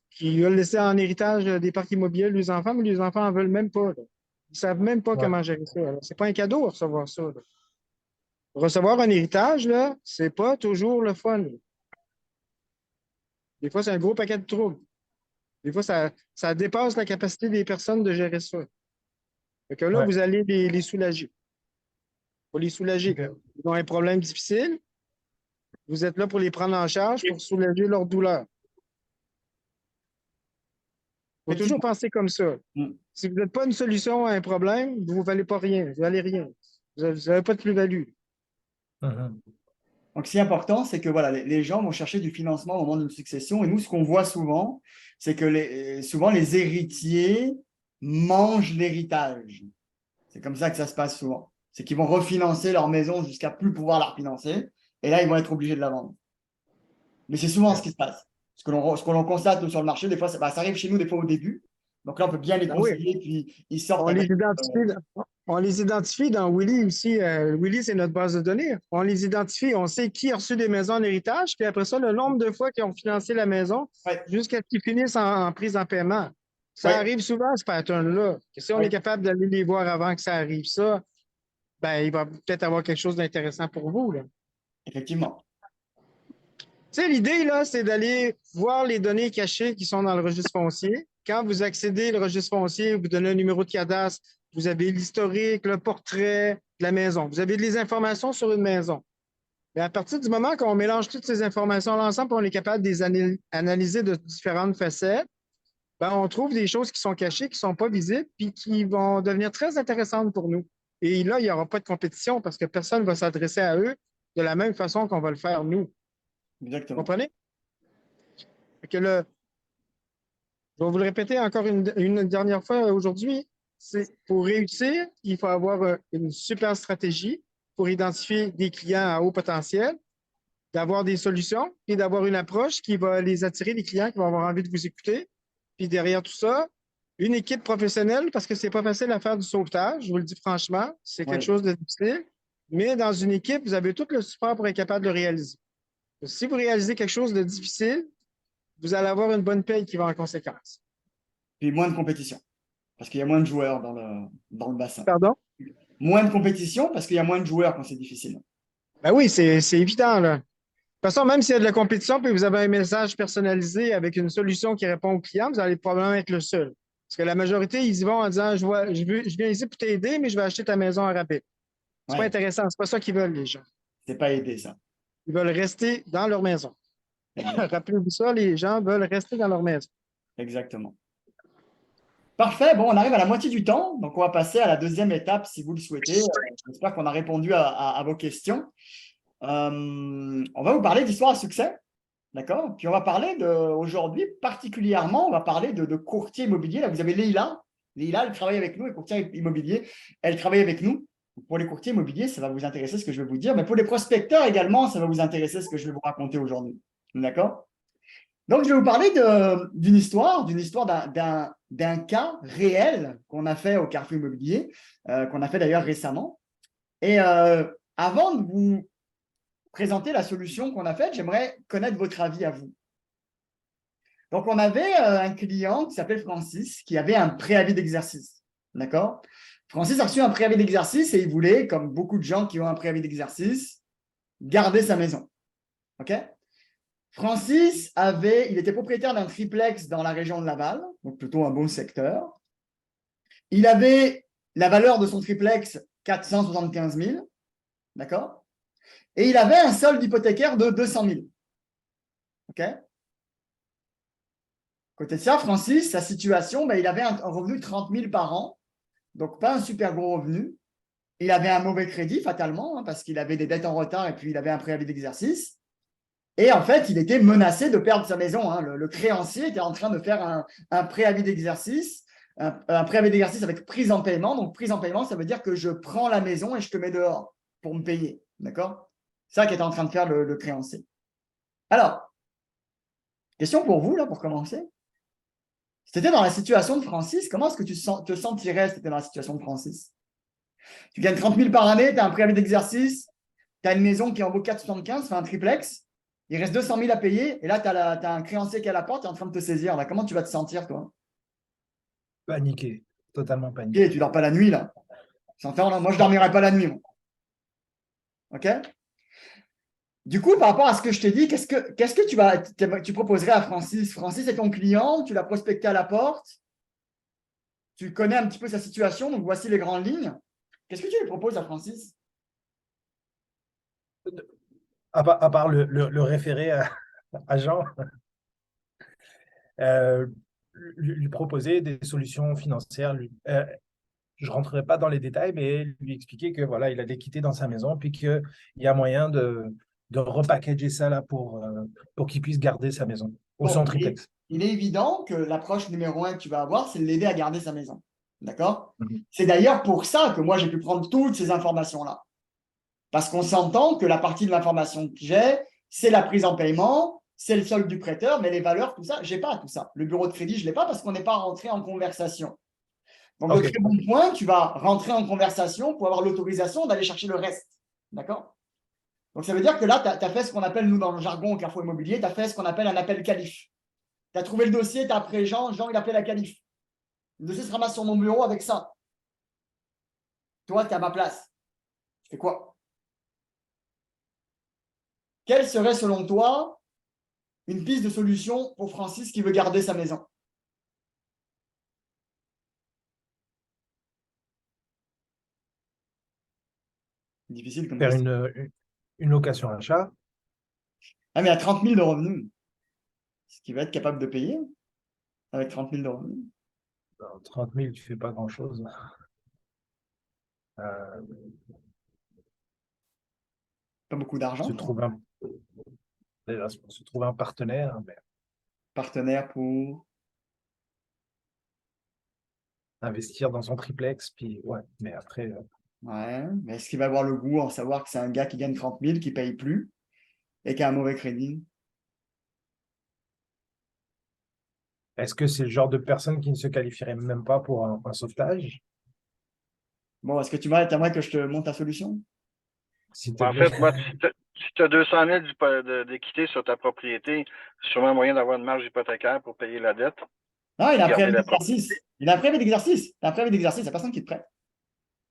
qui veulent laisser en héritage des parcs immobiliers les enfants, mais les enfants n'en veulent même pas. Là. Ils ne savent même pas Ouais. comment gérer ça. Ce n'est pas un cadeau de recevoir ça. Là. Recevoir un héritage, là, c'est pas toujours le fun. Des fois, c'est un gros paquet de troubles. Des fois, ça dépasse la capacité des personnes de gérer ça. Fait que là, Ouais. vous allez les soulager. Pour les soulager. OK. Ils ont un problème difficile. Vous êtes là pour les prendre en charge, pour soulager leur douleur. Il faut toujours penser comme ça. Mm. Si vous n'êtes pas une solution à un problème, vous ne valez pas rien. Vous valez rien. Vous n'avez pas de plus-value. Mhm. Donc, ce qui est important, c'est que voilà, les gens vont chercher du financement au moment d'une succession. Et nous, ce qu'on voit souvent, c'est que souvent les héritiers mangent l'héritage. C'est comme ça que ça se passe souvent. C'est qu'ils vont refinancer leur maison jusqu'à plus pouvoir la refinancer. Et là, ils vont être obligés de la vendre. Mais c'est souvent ce qui se passe. Ce que l'on constate sur le marché, des fois, ça arrive chez nous des fois au début. Donc là, on peut bien les Ah oui. conseiller, puis ils sortent On les avec. identifie dans Willy aussi. Willy, c'est notre base de données. On les identifie. On sait qui a reçu des maisons en héritage. Puis après ça, le nombre de fois qu'ils ont financé la maison Ouais. jusqu'à ce qu'ils finissent en prise en paiement. Ça Ouais. arrive souvent, ce pattern-là. Si on Ouais. est capable d'aller les voir avant que ça arrive, ça, ben, il va peut-être avoir quelque chose d'intéressant pour vous. Là. Effectivement. Tu sais, l'idée, là, c'est d'aller voir les données cachées qui sont dans le registre foncier. Quand vous accédez au registre foncier, vous donnez un numéro de cadastre, vous avez l'historique, le portrait de la maison. Vous avez des informations sur une maison. Mais à partir du moment qu'on mélange toutes ces informations-là ensemble, on est capable de les analyser de différentes facettes, ben, on trouve des choses qui sont cachées, qui ne sont pas visibles, puis qui vont devenir très intéressantes pour nous. Et là, il n'y aura pas de compétition parce que personne ne va s'adresser à eux de la même façon qu'on va le faire nous. Vous Exactement. comprenez? Fait que je vais vous le répéter encore une dernière fois aujourd'hui. C'est pour réussir, il faut avoir une super stratégie pour identifier des clients à haut potentiel, d'avoir des solutions et d'avoir une approche qui va les attirer, des clients qui vont avoir envie de vous écouter. Puis derrière tout ça, une équipe professionnelle, parce que c'est pas facile à faire du sauvetage, je vous le dis franchement, c'est quelque chose de difficile. Mais dans une équipe, vous avez tout le support pour être capable de le réaliser. Si vous réalisez quelque chose de difficile, vous allez avoir une bonne paye qui va en conséquence. puis moins de compétition, parce qu'il y a moins de joueurs dans le bassin. Pardon? Moins de compétition parce qu'il y a moins de joueurs quand c'est difficile. Ben oui, c'est évident, là. De toute façon, même s'il y a de la compétition, puis vous avez un message personnalisé avec une solution qui répond au client, vous allez probablement être le seul. Parce que la majorité, ils y vont en disant, je viens ici pour t'aider, mais je vais acheter ta maison en rapide. C'est pas Ouais, intéressant, c'est pas ça qu'ils veulent, les gens. c'est pas aidé, ça. Ils veulent rester dans leur maison. Rappelez-vous ça, les gens veulent rester dans leur maison. Exactement. Parfait. Bon, on arrive à la moitié du temps, donc on va passer à la deuxième étape si vous le souhaitez. J'espère qu'on a répondu à vos questions. On va vous parler d'histoire à succès, d'accord? Puis on va parler aujourd'hui, particulièrement, on va parler de courtier immobilier. Là, vous avez Leïla. Leïla, elle travaille avec nous, elle est courtier immobilier. Elle travaille avec nous. Pour les courtiers immobiliers, ça va vous intéresser ce que je vais vous dire, mais pour les prospecteurs également, ça va vous intéresser ce que je vais vous raconter aujourd'hui. D'accord? Donc, je vais vous parler d'une histoire d'un cas réel qu'on a fait au Carrefour Immobilier, qu'on a fait d'ailleurs récemment. Et avant de vous présenter la solution qu'on a faite, j'aimerais connaître votre avis à vous. Donc, on avait un client qui s'appelle Francis, qui avait un préavis d'exercice. D'accord? Francis a reçu un préavis d'exercice et il voulait, comme beaucoup de gens qui ont un préavis d'exercice, garder sa maison. OK? Francis il était propriétaire d'un triplex dans la région de Laval, donc plutôt un bon secteur. Il avait la valeur de son triplex 475 000, d'accord? Et il avait un solde hypothécaire de 200 000. OK? Côté de ça, Francis, sa situation, il avait un revenu de 30 000 par an, donc pas un super gros revenu. Il avait un mauvais crédit, fatalement, parce qu'il avait des dettes en retard et puis il avait un préavis d'exercice. Et en fait, il était menacé de perdre sa maison. Le créancier était en train de faire un préavis d'exercice, un préavis d'exercice avec prise en paiement. Donc, prise en paiement, ça veut dire que je prends la maison et je te mets dehors pour me payer. D'accord? C'est ça qu'était en train de faire le créancier. Alors, question pour vous, là, pour commencer. Si tu étais dans la situation de Francis, comment est-ce que tu te sentirais si tu étais dans la situation de Francis? Tu gagnes 30 000 par année, tu as un préavis d'exercice, tu as une maison qui en vaut 4,75, c'est un triplex. Il reste 200 000 à payer et là, tu as un créancier qui est à la porte, tu es en train de te saisir. Là. Comment tu vas te sentir, toi? Paniqué, totalement paniqué. Et tu ne dors pas la nuit, là. Là. Moi, je ne dormirai pas la nuit. Moi. OK? Du coup, par rapport à ce que je t'ai dit, qu'est-ce que tu proposerais à Francis? Francis est ton client, tu l'as prospecté à la porte, tu connais un petit peu sa situation, donc voici les grandes lignes. Qu'est-ce que tu lui proposes à Francis? À part le référé à Jean, lui proposer des solutions financières. Je ne rentrerai pas dans les détails, mais lui expliquer que voilà, il a des quittés dans sa maison, puis qu'il y a moyen de repackager ça là pour qu'il puisse garder sa maison ou son triplex. Il est évident que l'approche numéro 1 que tu vas avoir, c'est de l'aider à garder sa maison. D'accord? Mhm. C'est d'ailleurs pour ça que moi, j'ai pu prendre toutes ces informations-là. Parce qu'on s'entend que la partie de l'information que j'ai, c'est la prise en paiement, c'est le solde du prêteur, mais les valeurs, tout ça, je n'ai pas tout ça. Le bureau de crédit, je ne l'ai pas parce qu'on n'est pas rentré en conversation. Donc, Ok. le très bon point, tu vas rentrer en conversation pour avoir l'autorisation d'aller chercher le reste. D'accord? Donc, ça veut dire que là, tu as fait ce qu'on appelle, nous, dans le jargon au Carrefour Immobilier, tu as fait ce qu'on appelle un appel qualif. Tu as trouvé le dossier, tu as appelé Jean, il appelait la qualif. Le dossier se ramasse sur mon bureau avec ça. Toi, tu es à ma place. Tu fais quoi? Quelle serait, selon toi, une piste de solution pour Francis qui veut garder sa maison? Difficile comme Faire question. une location achat. Ah, mais à 30 000 de revenus, ce qu'il va être capable de payer avec 30 000 de revenus. 30 000, tu ne fais pas grand-chose. Pas beaucoup d'argent. Se trouver un partenaire. Mais Partenaire pour. investir dans son triplex, puis ouais, mais après. Ouais, mais est-ce qu'il va avoir le goût en savoir que c'est un gars qui gagne 30 000, qui ne paye plus et qui a un mauvais crédit? Est-ce que c'est le genre de personne qui ne se qualifierait même pas pour un sauvetage? Bon, est-ce que tu aimerais que je te montre ta solution? Si En fait, moi, si tu as 200 000 d'équité sur ta propriété, c'est sûrement un moyen d'avoir une marge hypothécaire pour payer la dette. Non, il a un Garder préavis la d'exercice. Il a un préavis d'exercice. Il a un préavis d'exercice, il n'y a personne qui te prête.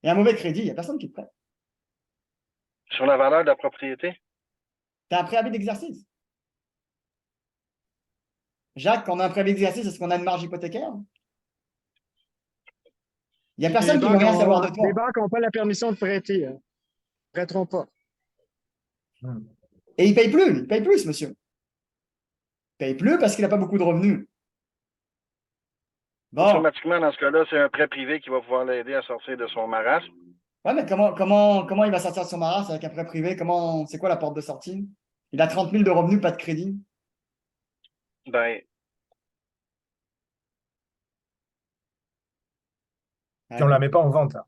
Il y a un mauvais crédit, il n'y a personne qui te prête. Sur la valeur de la propriété? Tu as un préavis d'exercice. Jacques, quand on a un préavis d'exercice, est-ce qu'on a une marge hypothécaire? Il n'y a personne qui ne veut rien savoir de toi. Les banques n'ont pas la permission de prêter. Hein. Ils ne prêteront pas. Et il ne paye plus. Il ne paye plus, ce monsieur. Il ne paye plus parce qu'il n'a pas beaucoup de revenus. Bon. Automatiquement, dans ce cas-là, c'est un prêt privé qui va pouvoir l'aider à sortir de son marasme. Ouais, mais comment il va sortir de son marasme avec un prêt privé? C'est quoi la porte de sortie? Il a 30 000 de revenus, pas de crédit. Ben, Puis on ne la met pas en vente. Hein.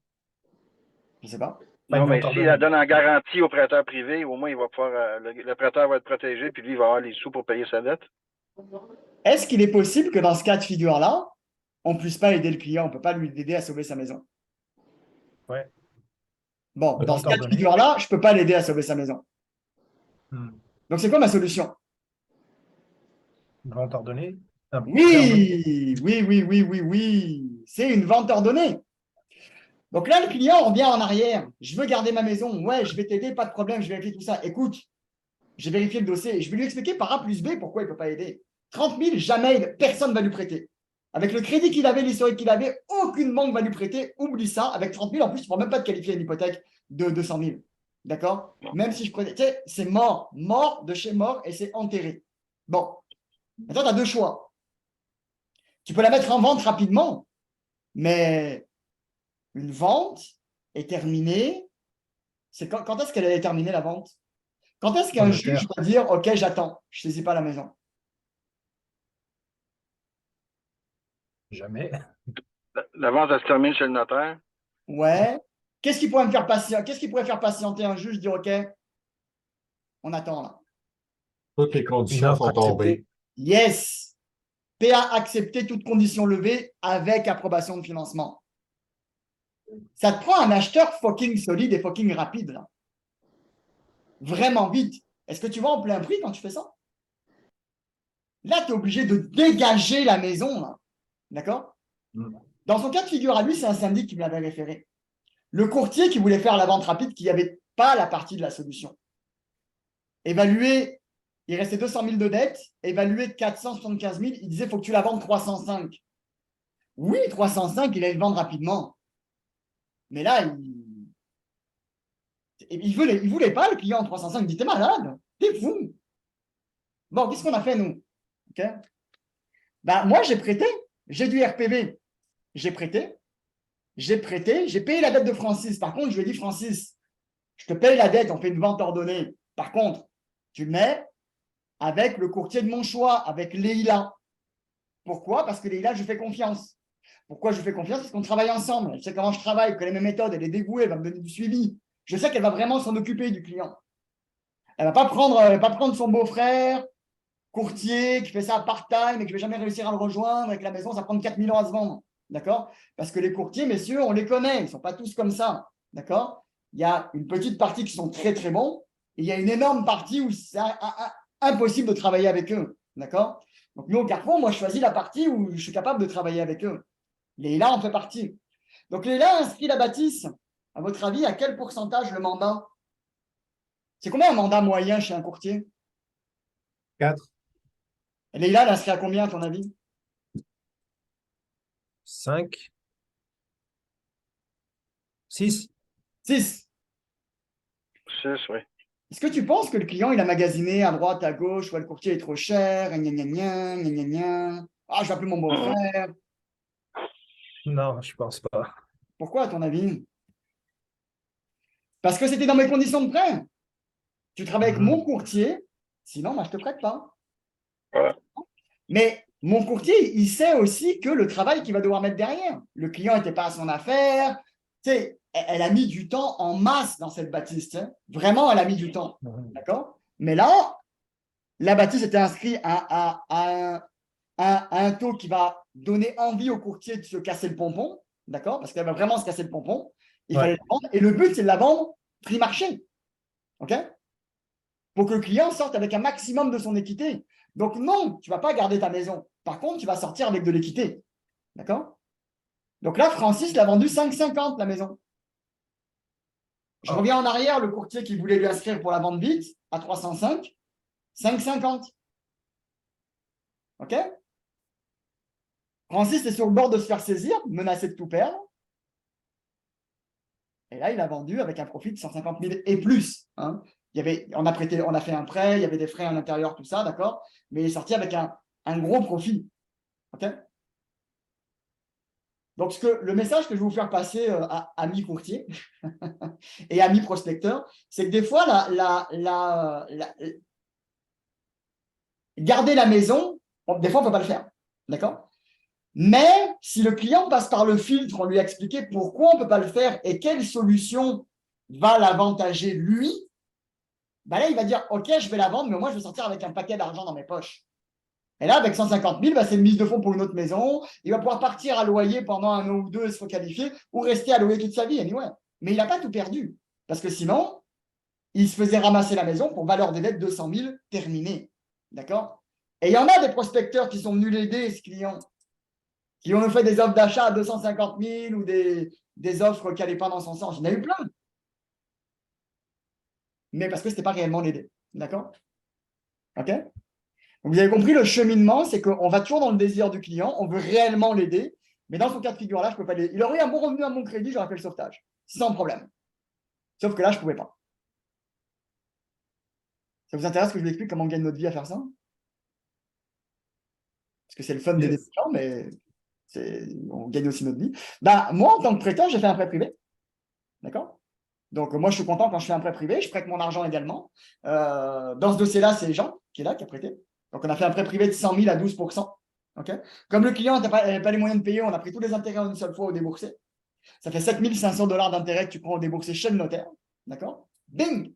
Je ne sais pas. Pas non, une mais vente s'il ordonnée. la donne en garantie au prêteur privé, au moins, il va pouvoir, le prêteur va être protégé, puis lui, il va avoir les sous pour payer sa dette. Est-ce qu'il est possible que dans ce cas de figure-là, on ne puisse pas aider le client, on ne peut pas lui aider à sauver sa maison? Ouais. Bon, Une dans vente ce cas de ordonnée. figure-là, je ne peux pas l'aider à sauver sa maison. Donc, c'est quoi ma solution? Une vente ordonnée. Un prêt ordonné. Oui. C'est une vente ordonnée. Donc là, le client revient en arrière. Je veux garder ma maison. Ouais, je vais t'aider, pas de problème, je vais vérifier tout ça. Écoute, j'ai vérifié le dossier. Je vais lui expliquer par A plus B pourquoi il ne peut pas aider. 30 000, jamais, personne ne va lui prêter. Avec le crédit qu'il avait, l'historique qu'il avait, aucune banque va lui prêter. Oublie ça. Avec 30 000, en plus, tu ne pourras même pas te qualifier une hypothèque de 200 000. D'accord? Même si je prenais. Tu sais, c'est mort. Mort de chez mort et c'est enterré. Bon. Maintenant, tu as deux choix. Tu peux la mettre en vente rapidement, mais une vente est terminée. C'est quand est-ce qu'elle est terminée, la vente? Quand est-ce qu'un juge va dire « Ok, j'attends, je ne saisis pas la maison » Jamais. La vente, elle se termine chez le notaire. Ouais. Qu'est-ce qui pourrait me faire patienter? Qu'est-ce qui pourrait faire patienter un juge, dire « Ok, on attend là. Toutes les conditions sont tombées. » Yes. PA accepté, toutes conditions levées avec approbation de financement. Ça te prend un acheteur fucking solide et fucking rapide. Là. Vraiment vite. Est-ce que tu vas en plein prix quand tu fais ça? Là, tu es obligé de dégager la maison. Là. D'accord? Dans son cas de figure à lui, c'est un syndic qui me l'avait référé. Le courtier qui voulait faire la vente rapide, qui n'avait pas la partie de la solution. Évalué, il restait 200 000 de dette, évalué 475 000, il disait il faut que tu la vendes 305. Oui, 305, il allait le vendre rapidement. Mais là, il voulait pas le client en 305. Il dit t'es malade, t'es fou. Bon, qu'est-ce qu'on a fait nous? Okay. Ben, moi, j'ai prêté, j'ai du RPV. J'ai prêté, j'ai payé la dette de Francis. Par contre, je lui ai dit Francis, je te paye la dette, on fait une vente ordonnée. Par contre, tu le mets avec le courtier de mon choix, avec Leïla. Pourquoi? Parce que Leïla, je fais confiance. Pourquoi je fais confiance? Parce qu'on travaille ensemble. Elle sait comment je travaille, elle connaît mes méthodes, elle est dévouée, elle va me donner du suivi. Je sais qu'elle va vraiment s'en occuper du client. Elle ne va pas prendre son beau-frère, courtier, qui fait ça part-time et que je ne vais jamais réussir à le rejoindre avec la maison, ça prend 4 000 ans à se vendre. D'accord? Parce que les courtiers, messieurs, on les connaît, ils ne sont pas tous comme ça. D'accord? Il y a une petite partie qui sont très, très bons et il y a une énorme partie où c'est impossible de travailler avec eux. D'accord? Donc, nous, au Carrefour, moi, je choisis la partie où je suis capable de travailler avec eux. Léla en fait partie. Donc, Léla inscrit la bâtisse. À votre avis, à quel pourcentage le mandat? C'est combien un mandat moyen chez un courtier? 4. Léla, elle inscrit à combien, à ton avis? 5. 6. 6. 6, oui. Est-ce que tu penses que le client, il a magasiné à droite, à gauche, ou le courtier est trop cher, ah, je vais appeler mon beau-frère. Non, je pense pas. Pourquoi, à ton avis? Parce que c'était dans mes conditions de prêt. Tu travailles avec mon courtier, sinon, moi, je ne te prête pas. Ouais. Mais mon courtier, il sait aussi que le travail qu'il va devoir mettre derrière. Le client n'était pas à son affaire. Tu sais, elle a mis du temps en masse dans cette bâtisse. Tu sais. Vraiment, elle a mis du temps. D'accord? Mais là, la bâtisse était inscrite à un taux qui va donner envie au courtier de se casser le pompon. D'accord? Parce qu'elle va vraiment se casser le pompon. Il fallait la vendre. Et le but, c'est de la vendre prix marché. OK? Pour que le client sorte avec un maximum de son équité. Donc, non, tu ne vas pas garder ta maison. Par contre, tu vas sortir avec de l'équité. D'accord? Donc là, Francis l'a vendu 5,50 la maison. Je reviens en arrière, le courtier qui voulait lui inscrire pour la vente vite à 305, 5,50. OK? Francis est sur le bord de se faire saisir, menacé de tout perdre. Et là, il a vendu avec un profit de 150 000 et plus. Hein. On a fait un prêt, il y avait des frais à l'intérieur, tout ça, d'accord? Mais il est sorti avec un gros profit. OK? Donc, le message que je vais vous faire passer à amis courtiers et amis prospecteurs, c'est que des fois, garder la maison, des fois, on ne peut pas le faire. D'accord? Mais si le client passe par le filtre, on lui a expliqué pourquoi on ne peut pas le faire et quelle solution va l'avantager lui, ben là, il va dire, OK, je vais la vendre, mais moi, je vais sortir avec un paquet d'argent dans mes poches. Et là, avec 150 000, ben, c'est une mise de fonds pour une autre maison. Il va pouvoir partir à loyer pendant 1 an ou 2 et se qualifier ou rester à louer toute sa vie. Anyway. Mais il n'a pas tout perdu. Parce que sinon, il se faisait ramasser la maison pour valeur des dettes 200 000 terminé. D'accord? Et il y en a des prospecteurs qui sont venus l'aider, ce client, qui ont fait des offres d'achat à 250 000 ou des offres qui n'allaient pas dans son sens. Il y en a eu plein. Mais parce que ce n'était pas réellement l'aider. D'accord? OK? Donc, vous avez compris, le cheminement, c'est qu'on va toujours dans le désir du client, on veut réellement l'aider, mais dans son cas de figure-là, je ne peux pas l'aider. Il aurait eu un bon revenu à mon crédit, j'aurais fait le sauvetage, sans problème. Sauf que là, je ne pouvais pas. Ça vous intéresse que je vous explique comment on gagne notre vie à faire ça? Parce que c'est le fun d'aider les gens, mais on gagne aussi notre vie. Ben, moi, en tant que prêteur, j'ai fait un prêt privé. D'accord? Donc, moi, je suis content quand je fais un prêt privé, je prête mon argent également. Dans ce dossier-là, c'est Jean qui est là, qui a prêté. Donc, on a fait un prêt privé de 100 000 à 12%. Okay. Comme le client n'avait pas les moyens de payer, on a pris tous les intérêts en une seule fois au déboursé. Ça fait 7 500 $ d'intérêt que tu prends au déboursé chez le notaire. D'accord? Bing!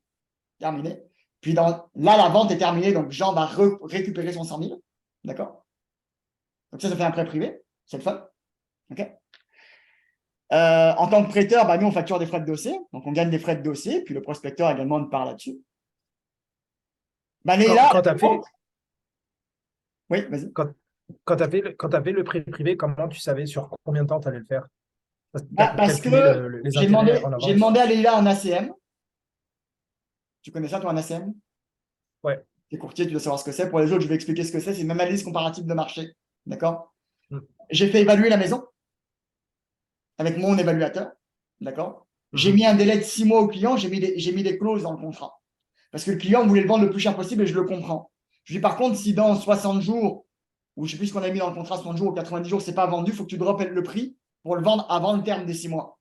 Terminé. Puis là, la vente est terminée, donc Jean va récupérer son 100 000. D'accord? Donc, ça fait un prêt privé. C'est le fun. OK? En tant que prêteur, bah, nous, on facture des frais de dossier. Donc, on gagne des frais de dossier. Puis le prospecteur également nous parle là-dessus. Bah, Quand tu as fait... Oui, vas-y. Quand tu as fait le prêt privé, comment tu savais sur combien de temps tu allais le faire? Parce que j'ai demandé à Leïla en ACM. Tu connais ça, toi, en ACM? Ouais. Tu es courtier, tu dois savoir ce que c'est. Pour les autres, je vais expliquer ce que c'est. C'est une analyse comparative de marché. D'accord? J'ai fait évaluer la maison avec mon évaluateur. D'accord? J'ai mis un délai de 6 mois au client. J'ai mis des clauses dans le contrat. Parce que le client voulait le vendre le plus cher possible et je le comprends. Je lui dis, par contre, si dans 60 jours, ou je ne sais plus ce qu'on a mis dans le contrat, 60 jours ou 90 jours, ce n'est pas vendu, il faut que tu droppes le prix pour le vendre avant le terme des 6 mois.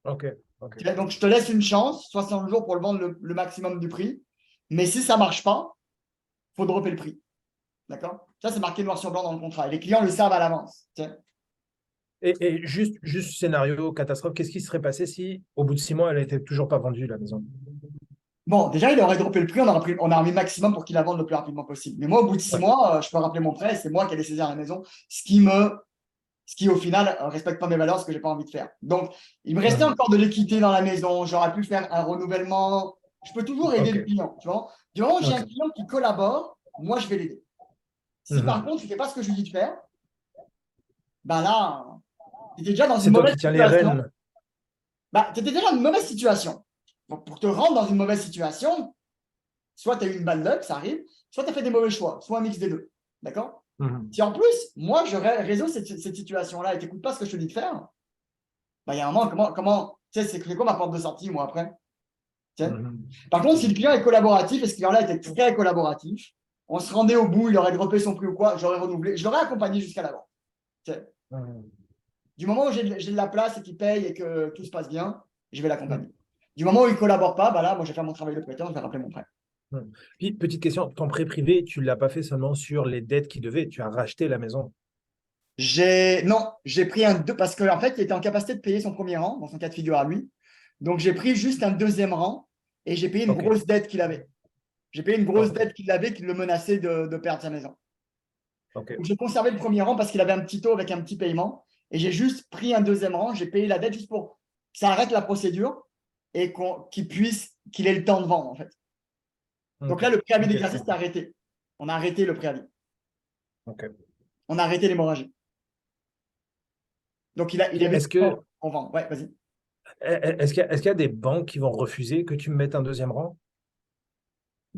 OK. Donc, je te laisse une chance, 60 jours pour le vendre le maximum du prix. Mais si ça ne marche pas, il faut dropper le prix. D'accord? Ça, c'est marqué noir sur blanc dans le contrat. Et les clients le savent à l'avance. Et juste scénario catastrophe, qu'est-ce qui serait passé si, au bout de 6 mois, elle n'était toujours pas vendue, la maison? Bon, déjà, il aurait droppé le prix, on aurait mis maximum pour qu'il la vende le plus rapidement possible. Mais moi, au bout de 6 mois, je peux rappeler mon prêt, c'est moi qui allais saisir la maison, ce qui au final respecte pas mes valeurs, ce que j'ai pas envie de faire. Donc, il me restait encore de l'équité dans la maison, j'aurais pu faire un renouvellement. Je peux toujours aider le client, tu vois. Du moment où j'ai un client qui collabore, moi, je vais l'aider. Si par contre, tu ne fais pas ce que je lui dis de faire, ben là, tu étais déjà dans une mauvaise situation. Tu étais déjà dans une mauvaise situation. Donc, pour te rendre dans une mauvaise situation, soit tu as eu une bad luck, ça arrive, soit tu as fait des mauvais choix, soit un mix des deux. D'accord? Si en plus, moi, je résous cette situation-là et tu n'écoutes pas ce que je te dis de faire, il y a un moment, comment tu sais, c'est quoi ma porte de sortie, moi, après? Par contre, si le client est collaboratif, et ce client-là était très collaboratif, on se rendait au bout, il aurait droppé son prix ou quoi, j'aurais renouvelé, je l'aurais accompagné jusqu'à la vente. Du moment où j'ai de la place et qu'il paye et que tout se passe bien, je vais l'accompagner. Du moment où il ne collabore pas, là, moi, je vais faire mon travail de prêteur, je vais rappeler mon prêt. Puis, petite question, ton prêt privé, tu ne l'as pas fait seulement sur les dettes qu'il devait, tu as racheté la maison. Non, j'ai pris un deux parce qu'en fait, il était en capacité de payer son premier rang, dans son cas de figure à lui. Donc, j'ai pris juste un deuxième rang et j'ai payé une grosse dette qu'il avait. J'ai payé une grosse dette qu'il avait qui le menaçait de perdre sa maison. Donc, j'ai conservé le premier rang parce qu'il avait un petit taux avec un petit paiement et j'ai juste pris un deuxième rang. J'ai payé la dette juste pour que ça arrête la procédure et qu'il ait le temps de vendre, en fait. Donc là, le préavis d'exercice est arrêté. On a arrêté le préavis. On a arrêté l'hémorragie. Donc, il avait Est-ce que, on vend. Ouais, vas-y. est-ce qu'il y a des banques qui vont refuser que tu me mettes un deuxième rang?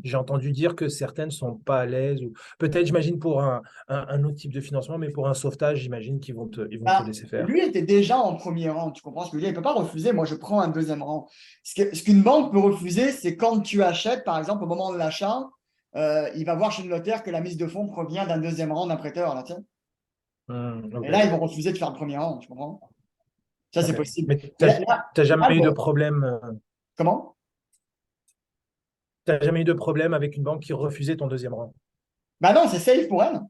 J'ai entendu dire que certaines ne sont pas à l'aise, ou peut-être, j'imagine, pour un autre type de financement, mais pour un sauvetage, j'imagine qu'ils vont te laisser faire. Lui était déjà en premier rang, tu comprends ce que je veux dire? Il ne peut pas refuser, moi je prends un deuxième rang. Ce qu'une banque peut refuser, c'est quand tu achètes, par exemple, au moment de l'achat, il va voir chez le notaire que la mise de fonds provient d'un deuxième rang d'un prêteur. Là, tiens. Ok. Et là, ils vont refuser de faire le premier rang, tu comprends? Ça, c'est Ok. possible. Mais tu Là, n'as jamais eu de bon. problème, Comment? t'as jamais eu de problème avec une banque qui refusait ton deuxième rang? Bah non, c'est safe pour elle.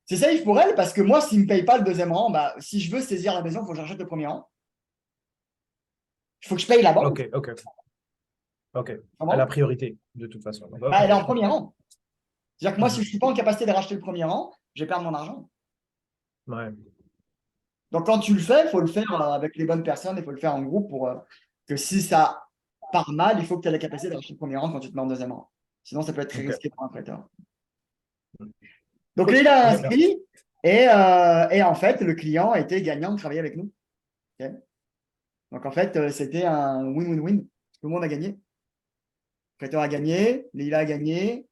C'est safe pour elle parce que moi, s'ils ne me payent pas le deuxième rang, bah, si je veux saisir la maison, il faut que j'achète le premier rang. Il faut que je paye la banque. Ok. Comment? À la priorité, de toute façon. Bah, elle est en premier rang. C'est-à-dire que moi, si je ne Mhm. suis pas en capacité de racheter le premier rang, je vais perdre mon argent. Ouais. Donc, quand tu le fais, il faut le faire avec les bonnes personnes, il faut le faire en groupe pour que si ça part mal, il faut que tu aies la capacité de racheter le premier rang quand tu te mets en deuxième rang. Sinon, ça peut être très Ok. risqué pour un prêteur. Donc, Cool. là, il a Ouais, merci. inscrit et en fait, le client était gagnant de travailler avec nous. Ok. Donc, en fait, c'était un win-win-win. Tout le monde a gagné. Le prêteur a gagné, Leïla a gagné.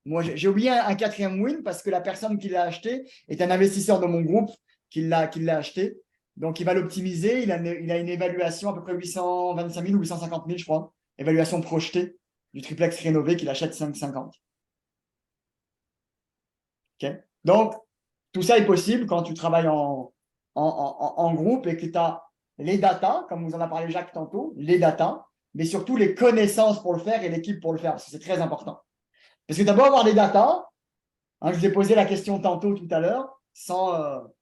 Moi, j'ai oublié un quatrième win parce que la personne qui l'a acheté est un investisseur de mon groupe qui l'a acheté. Donc, il va l'optimiser. Il a une évaluation à peu près 825 000 ou 850 000, je crois. Évaluation projetée du triplex rénové qu'il achète 5,50. Okay. Donc, tout ça est possible quand tu travailles en groupe et que tu as les datas, comme vous en a parlé Jacques tantôt, les datas, mais surtout les connaissances pour le faire et l'équipe pour le faire, parce que c'est très important. Parce que tu as beau avoir les datas, hein, je vous ai posé la question tantôt tout à l'heure, sans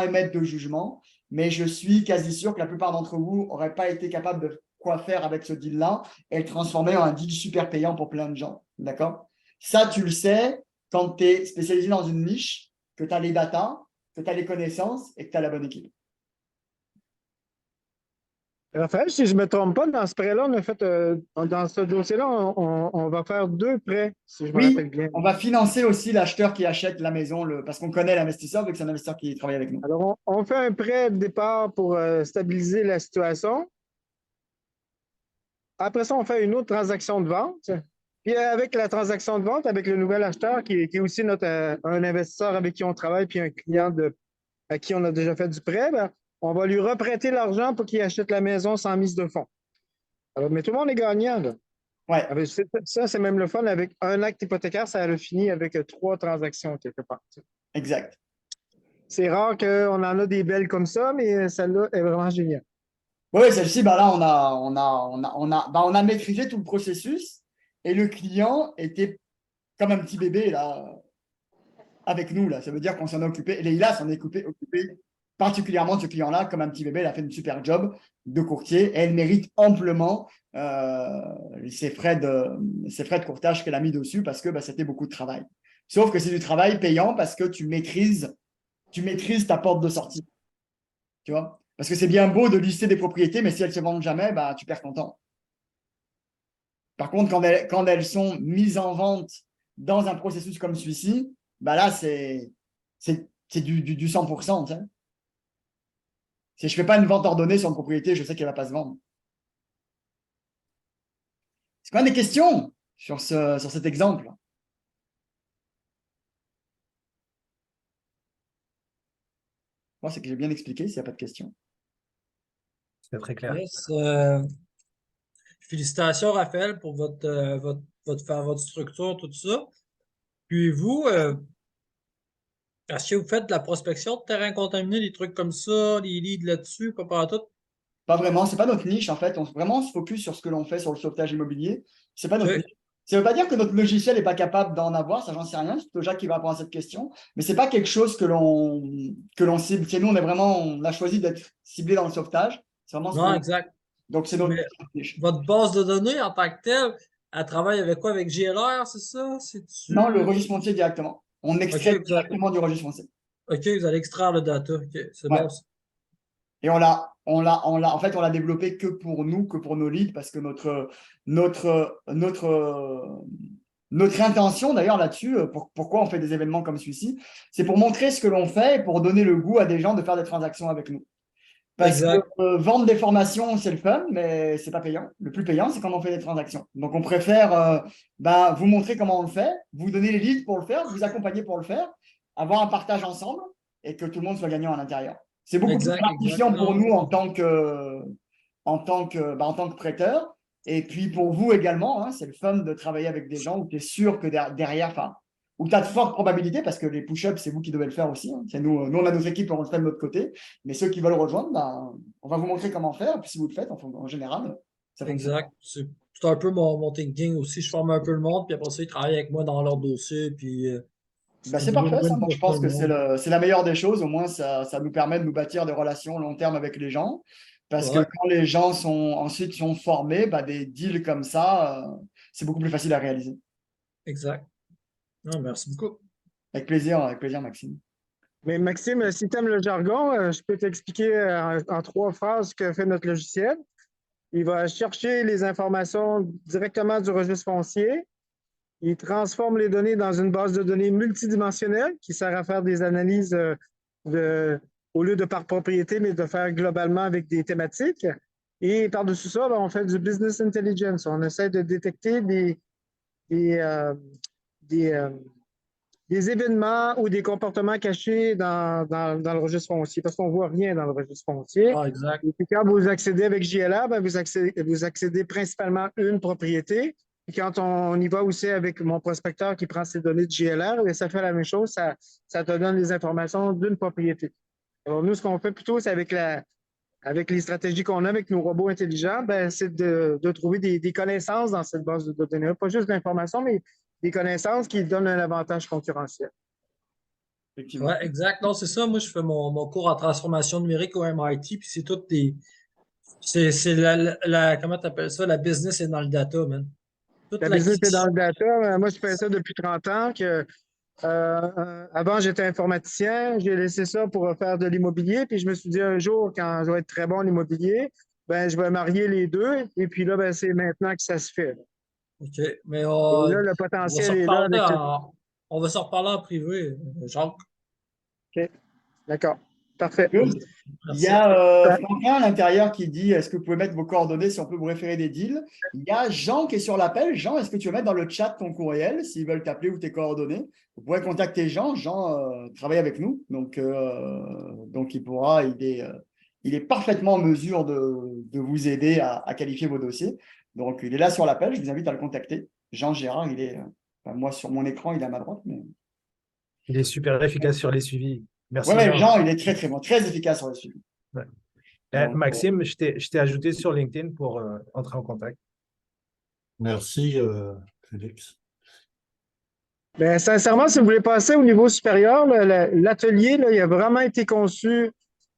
émettre de jugement, mais je suis quasi sûr que la plupart d'entre vous n'auraient pas été capables de quoi faire avec ce deal-là et le transformer en un deal super payant pour plein de gens. D'accord? Ça, tu le sais quand tu es spécialisé dans une niche, que tu as les datas, que tu as les connaissances et que tu as la bonne équipe. Raphaël, si je ne me trompe pas, dans ce prêt-là, on a fait, dans ce dossier-là, on va faire 2 prêts, si je me rappelle Oui, bien. on va financer aussi l'acheteur qui achète la maison, parce qu'on connaît l'investisseur, vu que c'est un investisseur qui travaille avec nous. Alors, on fait un prêt de départ pour stabiliser la situation. Après ça, on fait une autre transaction de vente. Puis avec la transaction de vente, avec le nouvel acheteur, qui est aussi un investisseur avec qui on travaille, puis un client à qui on a déjà fait du prêt, ben, on va lui reprêter l'argent pour qu'il achète la maison sans mise de fonds. Alors, mais tout le monde est gagnant, là. Ouais, Ça, c'est même le fun. Avec un acte hypothécaire, ça a fini avec 3 transactions quelque part. exact. C'est rare qu'on en a des belles comme ça, mais celle-là est vraiment géniale. Oui, celle-ci, bah là, on a maîtrisé tout le processus et le client était comme un petit bébé là, avec nous. Là. Ça veut dire qu'on s'en est occupé. Leïla s'en est occupé particulièrement de ce client-là comme un petit bébé. Elle a fait une super job de courtier et elle mérite amplement ces frais de courtage qu'elle a mis dessus parce que bah, c'était beaucoup de travail. Sauf que c'est du travail payant parce que tu maîtrises ta porte de sortie. Tu vois? Parce que c'est bien beau de lister des propriétés, mais si elles ne se vendent jamais, bah, tu perds ton temps. Par contre, quand elles sont mises en vente dans un processus comme celui-ci, bah là, c'est du 100%. Tu sais. Si je ne fais pas une vente ordonnée sur une propriété, je sais qu'elle ne va pas se vendre. C'est quoi des questions sur cet exemple? Moi, c'est que j'ai bien expliqué s'il n'y a pas de questions. C'est très clair. Yes, félicitations, Raphaël, pour votre structure, tout ça. Puis vous, est-ce que vous faites de la prospection de terrains contaminés, des trucs comme ça, des leads là-dessus, pas partout? Pas vraiment, c'est pas notre niche en fait. On vraiment se focus sur ce que l'on fait sur le sauvetage immobilier. C'est pas notre Ok. niche. Ça ne veut pas dire que notre logiciel n'est pas capable d'en avoir, ça j'en sais rien. C'est plutôt Jacques qui va répondre à cette question. Mais c'est pas quelque chose que l'on cible. Chez nous, on a choisi d'être ciblé dans le sauvetage. C'est vraiment ce Non, qu'on. exact. Donc c'est notre Mais niche. votre base de données en tant que telle, elle travaille avec quoi? Avec GLR, c'est ça? Non, le C'est-tu? registre foncier directement. On OK, extrait directement du registre foncier. OK, vous allez extraire le data. OK, c'est Ouais. bon ça. Et en fait, on l'a développé que pour nous, que pour nos leads, parce que notre Notre intention, d'ailleurs, là-dessus, pourquoi on fait des événements comme celui-ci, c'est pour montrer ce que l'on fait et pour donner le goût à des gens de faire des transactions avec nous. Parce que Exact. vendre des formations, c'est le fun, mais c'est pas payant. Le plus payant, c'est quand on fait des transactions. Donc, on préfère vous montrer comment on le fait, vous donner les leads pour le faire, vous accompagner pour le faire, avoir un partage ensemble et que tout le monde soit gagnant à l'intérieur. C'est beaucoup plus Exact, gratifiant pour non. nous en tant que prêteur. Et puis pour vous également, hein, c'est le fun de travailler avec des gens où tu es sûr que derrière, où tu as de fortes probabilités, parce que les push-ups, c'est vous qui devez le faire aussi. Hein. C'est nous, on a notre équipe, on le fait de notre côté. Mais ceux qui veulent rejoindre, on va vous montrer comment faire. Et puis si vous le faites, en général, ça fonctionne. Exact. C'est un peu mon thinking aussi. Je forme un peu le monde, puis après ça, ils travaillent avec moi dans leur dossier, puis C'est une parfait, ça. win-win Moi, je pour tout pense le que c'est monde. c'est la meilleure des choses. Au moins, ça nous permet de nous bâtir des relations long terme avec les gens. Parce que Ouais, quand les gens ensuite sont formés, des deals comme ça, c'est beaucoup plus facile à réaliser. exact. Non, merci beaucoup. Avec plaisir, Maxime. Mais Maxime, si tu aimes le jargon, je peux t'expliquer en 3 phrases ce que fait notre logiciel. Il va chercher les informations directement du registre foncier. Il transforme les données dans une base de données multidimensionnelle qui sert à faire des analyses au lieu de par propriété, mais de faire globalement avec des thématiques. Et par-dessus ça, on fait du business intelligence. On essaie de détecter des, des, des événements ou des comportements cachés dans le registre foncier, parce qu'on ne voit rien dans le registre foncier. Ah, exact. Et puis quand vous accédez avec JLR, vous accédez principalement à une propriété. Et quand on y va aussi avec mon prospecteur qui prend ses données de JLR, ça fait la même chose, ça te donne les informations d'une propriété. Alors nous, ce qu'on fait plutôt, c'est avec les stratégies qu'on a avec nos robots intelligents, c'est de trouver des connaissances dans cette base de données. Pas juste d'informations, mais des connaissances qui donnent un avantage concurrentiel. Effectivement. Ouais, exact. Non, c'est ça. Moi, je fais mon cours en transformation numérique au MIT, puis c'est tout des. C'est comment tu appelles ça? La business est dans le data, man. Toute La business est dans le data. Moi, je fais ça depuis 30 ans. Avant, j'étais informaticien. J'ai laissé ça pour faire de l'immobilier. Puis je me suis dit un jour, quand je vais être très bon en immobilier, je vais marier les deux. Et puis là, c'est maintenant que ça se fait. OK. Mais Et là, le potentiel est là. on va se reparler en privé, Jacques. OK. D'accord. Parfait. Good. Il y Merci. a Franklin à l'intérieur qui dit est-ce que vous pouvez mettre vos coordonnées si on peut vous référer des deals? Il y a Jean qui est sur l'appel. Jean, est-ce que tu veux mettre dans le chat ton courriel s'ils veulent t'appeler ou tes coordonnées? Vous pourrez contacter Jean. Jean travaille avec nous, donc il est parfaitement en mesure de vous aider à qualifier vos dossiers. Donc, il est là sur l'appel. Je vous invite à le contacter. Jean Gérard, moi sur mon écran, il est à ma droite. Mais... Il est super efficace sur les suivis. Merci, Ouais, Jean. Jean, il est très, très bon, très efficace sur le suivi. Ouais. Donc, Maxime, je t'ai ajouté sur LinkedIn pour entrer en contact. Merci, Félix. Sincèrement, si vous voulez passer au niveau supérieur, l'atelier, il a vraiment été conçu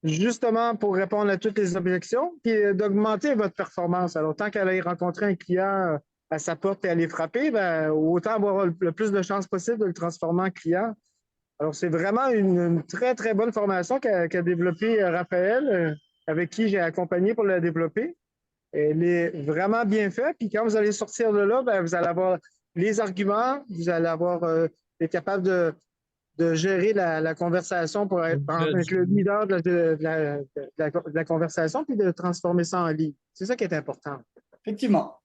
justement pour répondre à toutes les objections et d'augmenter votre performance. Alors, tant qu'elle aille rencontrer un client à sa porte et aller frapper, autant avoir le plus de chances possible de le transformer en client. Alors, c'est vraiment une très, très bonne formation qu'a développée Raphaël, avec qui j'ai accompagné pour la développer. Elle est vraiment bien faite. Puis quand vous allez sortir de là, vous allez avoir les arguments, vous allez être capable de gérer la conversation pour être le leader de la conversation, puis de transformer ça en ligne. C'est ça qui est important. Effectivement.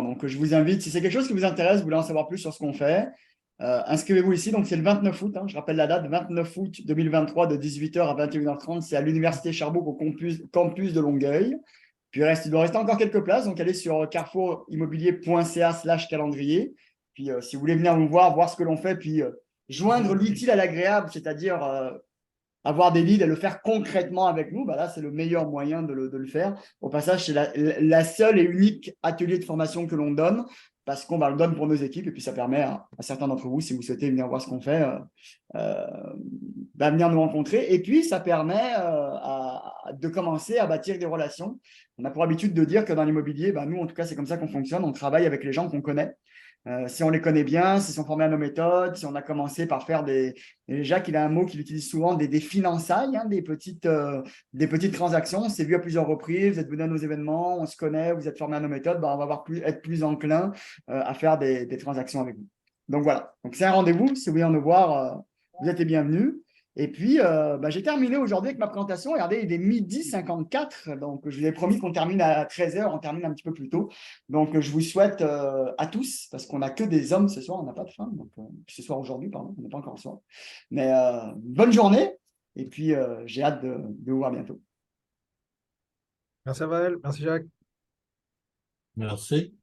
Donc, je vous invite, si c'est quelque chose qui vous intéresse, vous voulez en savoir plus sur ce qu'on fait, inscrivez-vous ici. Donc, c'est le 29 août. Je rappelle la date, 29 août 2023, de 18h à 21h30. C'est à l'Université Sherbrooke, au campus de Longueuil. Puis, il doit rester encore quelques places. Donc, allez sur carrefourimmobilier.ca/calendrier. Puis, si vous voulez venir nous voir ce que l'on fait, puis joindre l'utile à l'agréable, c'est-à-dire avoir des leads et le faire concrètement avec nous, là, c'est le meilleur moyen de le faire. Au passage, c'est la seule et unique atelier de formation que l'on donne parce qu'on le donne pour nos équipes et puis ça permet à certains d'entre vous, si vous souhaitez venir voir ce qu'on fait, venir nous rencontrer. Et puis, ça permet de commencer à bâtir des relations. On a pour habitude de dire que dans l'immobilier, nous, en tout cas, c'est comme ça qu'on fonctionne. On travaille avec les gens qu'on connaît. Si on les connaît bien, s'ils sont formés à nos méthodes, si on a commencé par faire Jacques, il a un mot qu'il utilise souvent, des finançailles, hein, des petites transactions. On s'est vu à plusieurs reprises, vous êtes venus à nos événements, on se connaît, vous êtes formés à nos méthodes, on va être plus enclin à faire des transactions avec vous. Donc voilà, donc c'est un rendez-vous. Si vous voulez en voir, vous êtes les bienvenus. Et puis, j'ai terminé aujourd'hui avec ma présentation. Regardez, il est 12h54. Donc, je vous ai promis qu'on termine à 13h. On termine un petit peu plus tôt. Donc, je vous souhaite à tous, parce qu'on n'a que des hommes ce soir, on n'a pas de femmes. Donc, ce soir aujourd'hui, pardon, on n'est pas encore ce soir. Mais bonne journée. Et puis, j'ai hâte de vous voir bientôt. Merci Raphaël, merci Jacques. Merci.